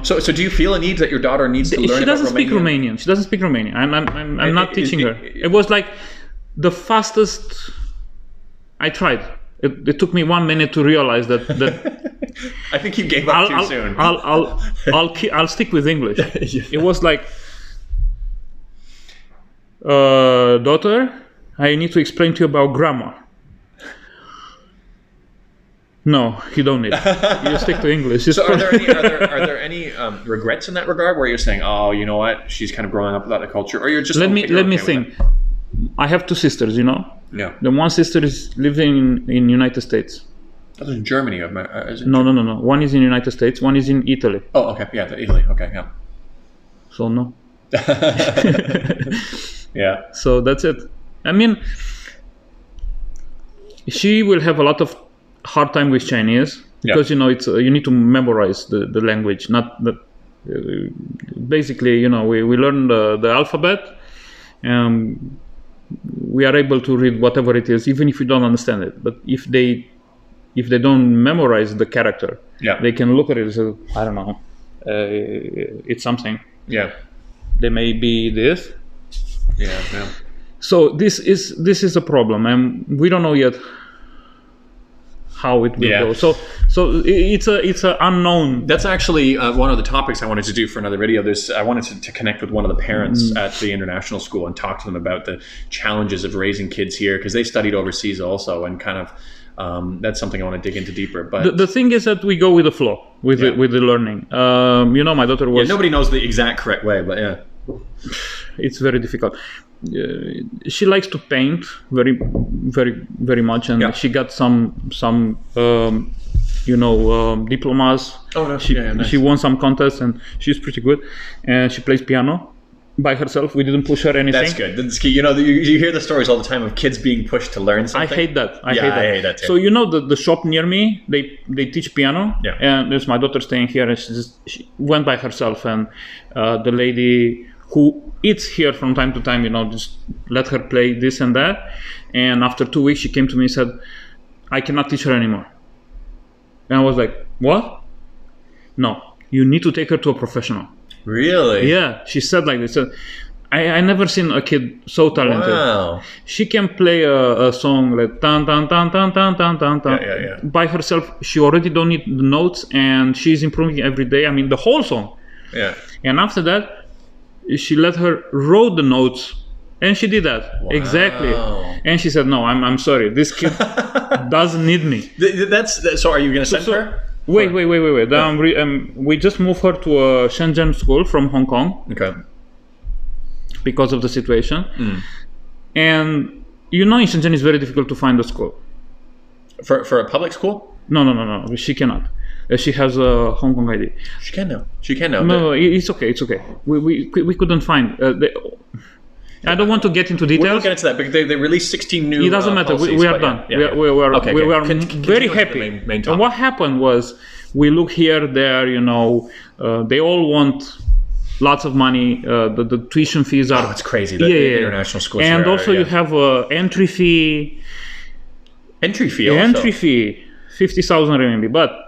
S1: So do you feel a need that your daughter needs to learn about Romanian?
S2: She doesn't speak Romanian. She doesn't speak Romanian. I'm not teaching her. It was like the fastest. I tried. It took me 1 minute to realize that.
S1: I think you gave up too soon.
S2: I'll stick with English.
S1: Yeah.
S2: It was like, daughter, I need to explain to you about grammar. No, you don't need it. You stick to English.
S1: So are there any regrets in that regard where you're saying, oh, you know what, she's kind of growing up without the culture, or you're just
S2: let me think. I have two sisters,
S1: Yeah.
S2: The one sister is living in United States.
S1: That's in Germany.
S2: No. One is in United States. One is in Italy.
S1: Oh, okay. Yeah, Italy. Okay, yeah.
S2: So no.
S1: Yeah.
S2: So that's it. I mean, she will have a lot of hard time with Chinese because it's you need to memorize the language, not the basically we learn the alphabet, and we are able to read whatever it is even if we don't understand it. But if they don't memorize the character, they can look at it and say, I don't know, it's something. They may be this. So this is a problem, and we don't know yet how it will go. So it's a unknown.
S1: That's actually one of the topics I wanted to do for another video. I wanted to connect with one of the parents at the international school and talk to them about the challenges of raising kids here, because they studied overseas also, and kind of that's something I want to dig into deeper. But
S2: the thing is that we go with the flow with the learning. My daughter was.
S1: Nobody knows the exact correct way, but
S2: it's very difficult. She likes to paint very, very, very much, and she got some diplomas.
S1: Oh, no.
S2: Nice. She won some contests, and she's pretty good. And she plays piano by herself. We didn't push her anything.
S1: That's good. That's key. You hear the stories all the time of kids being pushed to learn something.
S2: I hate that. I
S1: hate that too.
S2: So the shop near me, they teach piano. And there's my daughter staying here, and she went by herself, and the lady who eats here from time to time, just let her play this and that. And after 2 weeks, she came to me and said, I cannot teach her anymore. And I was like, what? No, you need to take her to a professional.
S1: Really?
S2: Yeah, she said like this. I never seen a kid so talented.
S1: Wow.
S2: She can play a song like tan tan tan tan tan tan tan tan by herself. She already don't need the notes, and she's improving every day. I mean, the whole song.
S1: Yeah.
S2: And after that, she let her wrote the notes, and she did that.
S1: Wow.
S2: Exactly. And she said, no, I'm sorry, this kid doesn't need me.
S1: So are you going to send her?
S2: Wait. We just moved her to a Shenzhen school from Hong Kong.
S1: Okay.
S2: Because of the situation. And in Shenzhen it's very difficult to find a school.
S1: For a public school?
S2: No. She cannot. She has a Hong Kong ID.
S1: She can now.
S2: No, it's okay. We couldn't find. I don't want to get into details.
S1: We'll get into that because they released 16 new.
S2: It doesn't matter. We are done. We are very happy. And what happened was we look here, there. They all want lots of money. The tuition fees are.
S1: Oh, it's crazy. The international schools.
S2: And also you have a entry fee.
S1: Entry fee.
S2: 50,000 RMB, but.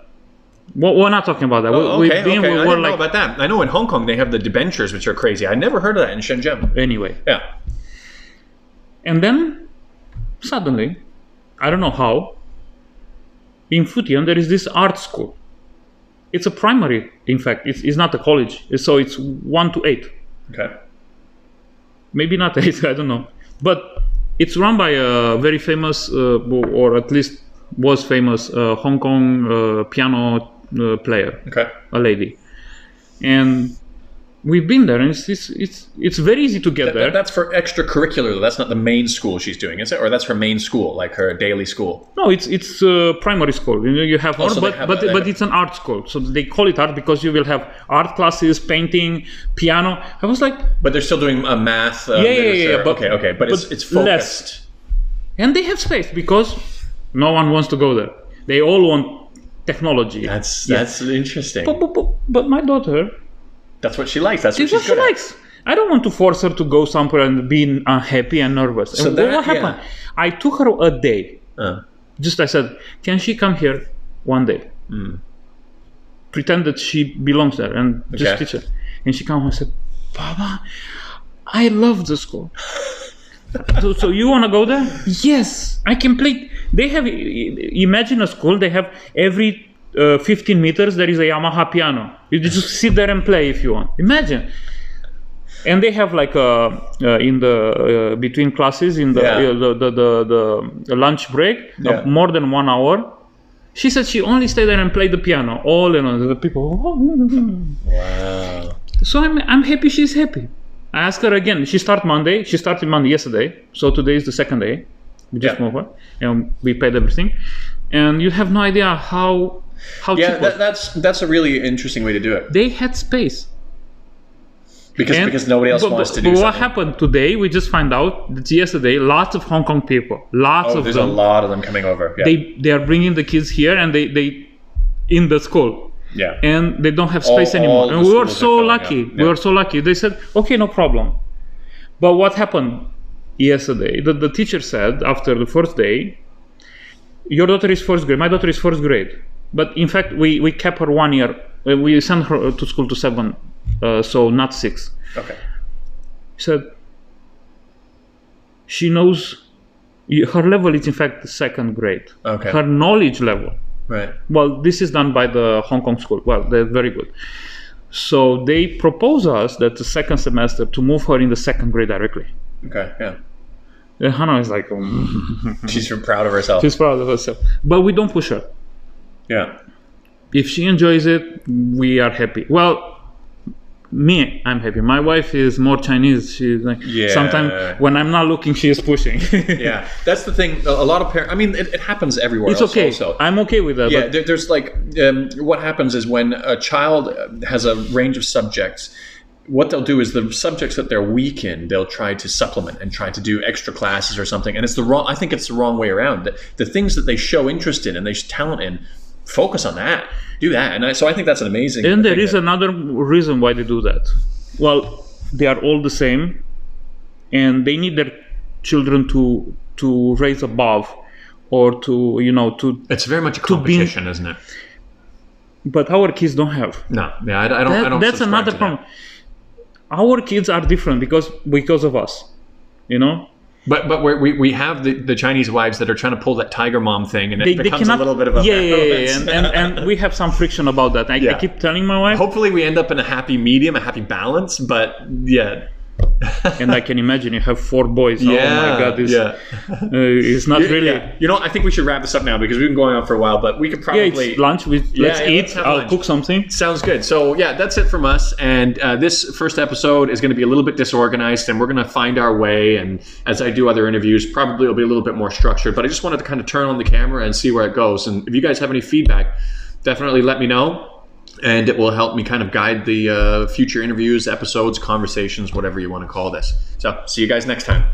S2: We're not talking about that.
S1: Okay. I didn't know about that. I know in Hong Kong they have the debentures, which are crazy. I never heard of that in Shenzhen.
S2: Anyway.
S1: Yeah.
S2: And then, suddenly, I don't know how, in Futian there is this art school. it's a primary. In fact, it's not a college. So it's 1 to 8.
S1: Okay.
S2: Maybe not 8. I don't know. But it's run by a very famous, or at least was famous, Hong Kong piano player.
S1: Okay.
S2: A lady, and we've been there, and it's very easy to get there.
S1: That's for extracurricular, though. That's not the main school she's doing, is it? Or that's her main school, like her daily school?
S2: No, it's primary school. You have art, but it's an art school. So they call it art because you will have art classes, painting, piano. I was like,
S1: but they're still doing math.
S2: Yeah.
S1: But, okay. But it's focused.
S2: Less. And they have space because no one wants to go there. They all want technology.
S1: That's interesting.
S2: But my daughter.
S1: That's what she likes. That's what
S2: she likes. I don't want to force her to go somewhere and be unhappy and nervous. So what happened? Yeah. I took her a day. I said, can she come here one day? Pretend that she belongs there and just teach her. And she came and said, Papa, I love the school. so you want to go there? Yes, I can play. They have, imagine a school, they have every 15 meters there is a Yamaha piano. You just sit there and play if you want. Imagine. And they have like in the between classes in the lunch break, more than 1 hour. She said she only stayed there and played the piano all and all. The people.
S1: Wow.
S2: So I'm happy she's happy. I asked her again. She started Monday yesterday. So today is the second day. We just moved her and we paid everything. And you have no idea how cheap
S1: that's a really interesting way to do it.
S2: They had space.
S1: Because nobody else wants to do something.
S2: But what happened today, we just find out that yesterday, lots of Hong Kong people,
S1: there's a lot of them coming over. Yeah.
S2: They are bringing the kids here and they in the school.
S1: Yeah.
S2: And they don't have space anymore. And we were so lucky. We were so lucky. They said, okay, no problem. But what happened yesterday, the teacher said after the first day, your daughter is first grade, my daughter is first grade. But in fact, we kept her 1 year. We sent her to school to 7, so not 6.
S1: Okay.
S2: He said, she knows, her level is in fact the 2nd grade.
S1: Okay.
S2: Her knowledge level.
S1: Right.
S2: Well, this is done by the Hong Kong school. Well, they're very good. So they propose us that the 2nd semester to move her in the 2nd grade directly.
S1: Okay, yeah.
S2: And Hannah is like,
S1: she's proud of herself.
S2: She's proud of herself. But we don't push her.
S1: Yeah.
S2: If she enjoys it, we are happy. Well, I'm happy. My wife is more Chinese. She's like, sometimes when I'm not looking, she is pushing.
S1: Yeah, that's the thing. A lot of parents, I mean, it happens everywhere.
S2: It's okay.
S1: Also.
S2: I'm okay with that.
S1: Yeah, there's like, what happens is when a child has a range of subjects, what they'll do is the subjects that they're weak in, they'll try to supplement and try to do extra classes or something. And I think it's the wrong way around. The things that they show interest in and they show talent in, focus on that. Do that. And so I think that's an amazing
S2: thing. And there is another reason why they do that. Well, they are all the same and they need their children to raise above or to.
S1: It's very much a competition, isn't it?
S2: But our kids don't have.
S1: No. Yeah, I don't
S2: That's another problem. Our kids are different because of us,
S1: But we have the Chinese wives that are trying to pull that tiger mom thing, and it becomes a little bit of a
S2: and we have some friction about that. I keep telling my wife.
S1: Hopefully, we end up in a happy medium, a happy balance. But yeah.
S2: And I can imagine you have 4 boys. Oh my God, it's not really.
S1: Yeah. I think we should wrap this up now because we've been going on for a while. But we could probably
S2: it's lunch. Let's eat. I'll cook something.
S1: Sounds good. So that's it from us. And this first episode is going to be a little bit disorganized, and we're going to find our way. And as I do other interviews, probably it'll be a little bit more structured. But I just wanted to kind of turn on the camera and see where it goes. And if you guys have any feedback, definitely let me know. And it will help me kind of guide the future interviews, episodes, conversations, whatever you want to call this. So see you guys next time.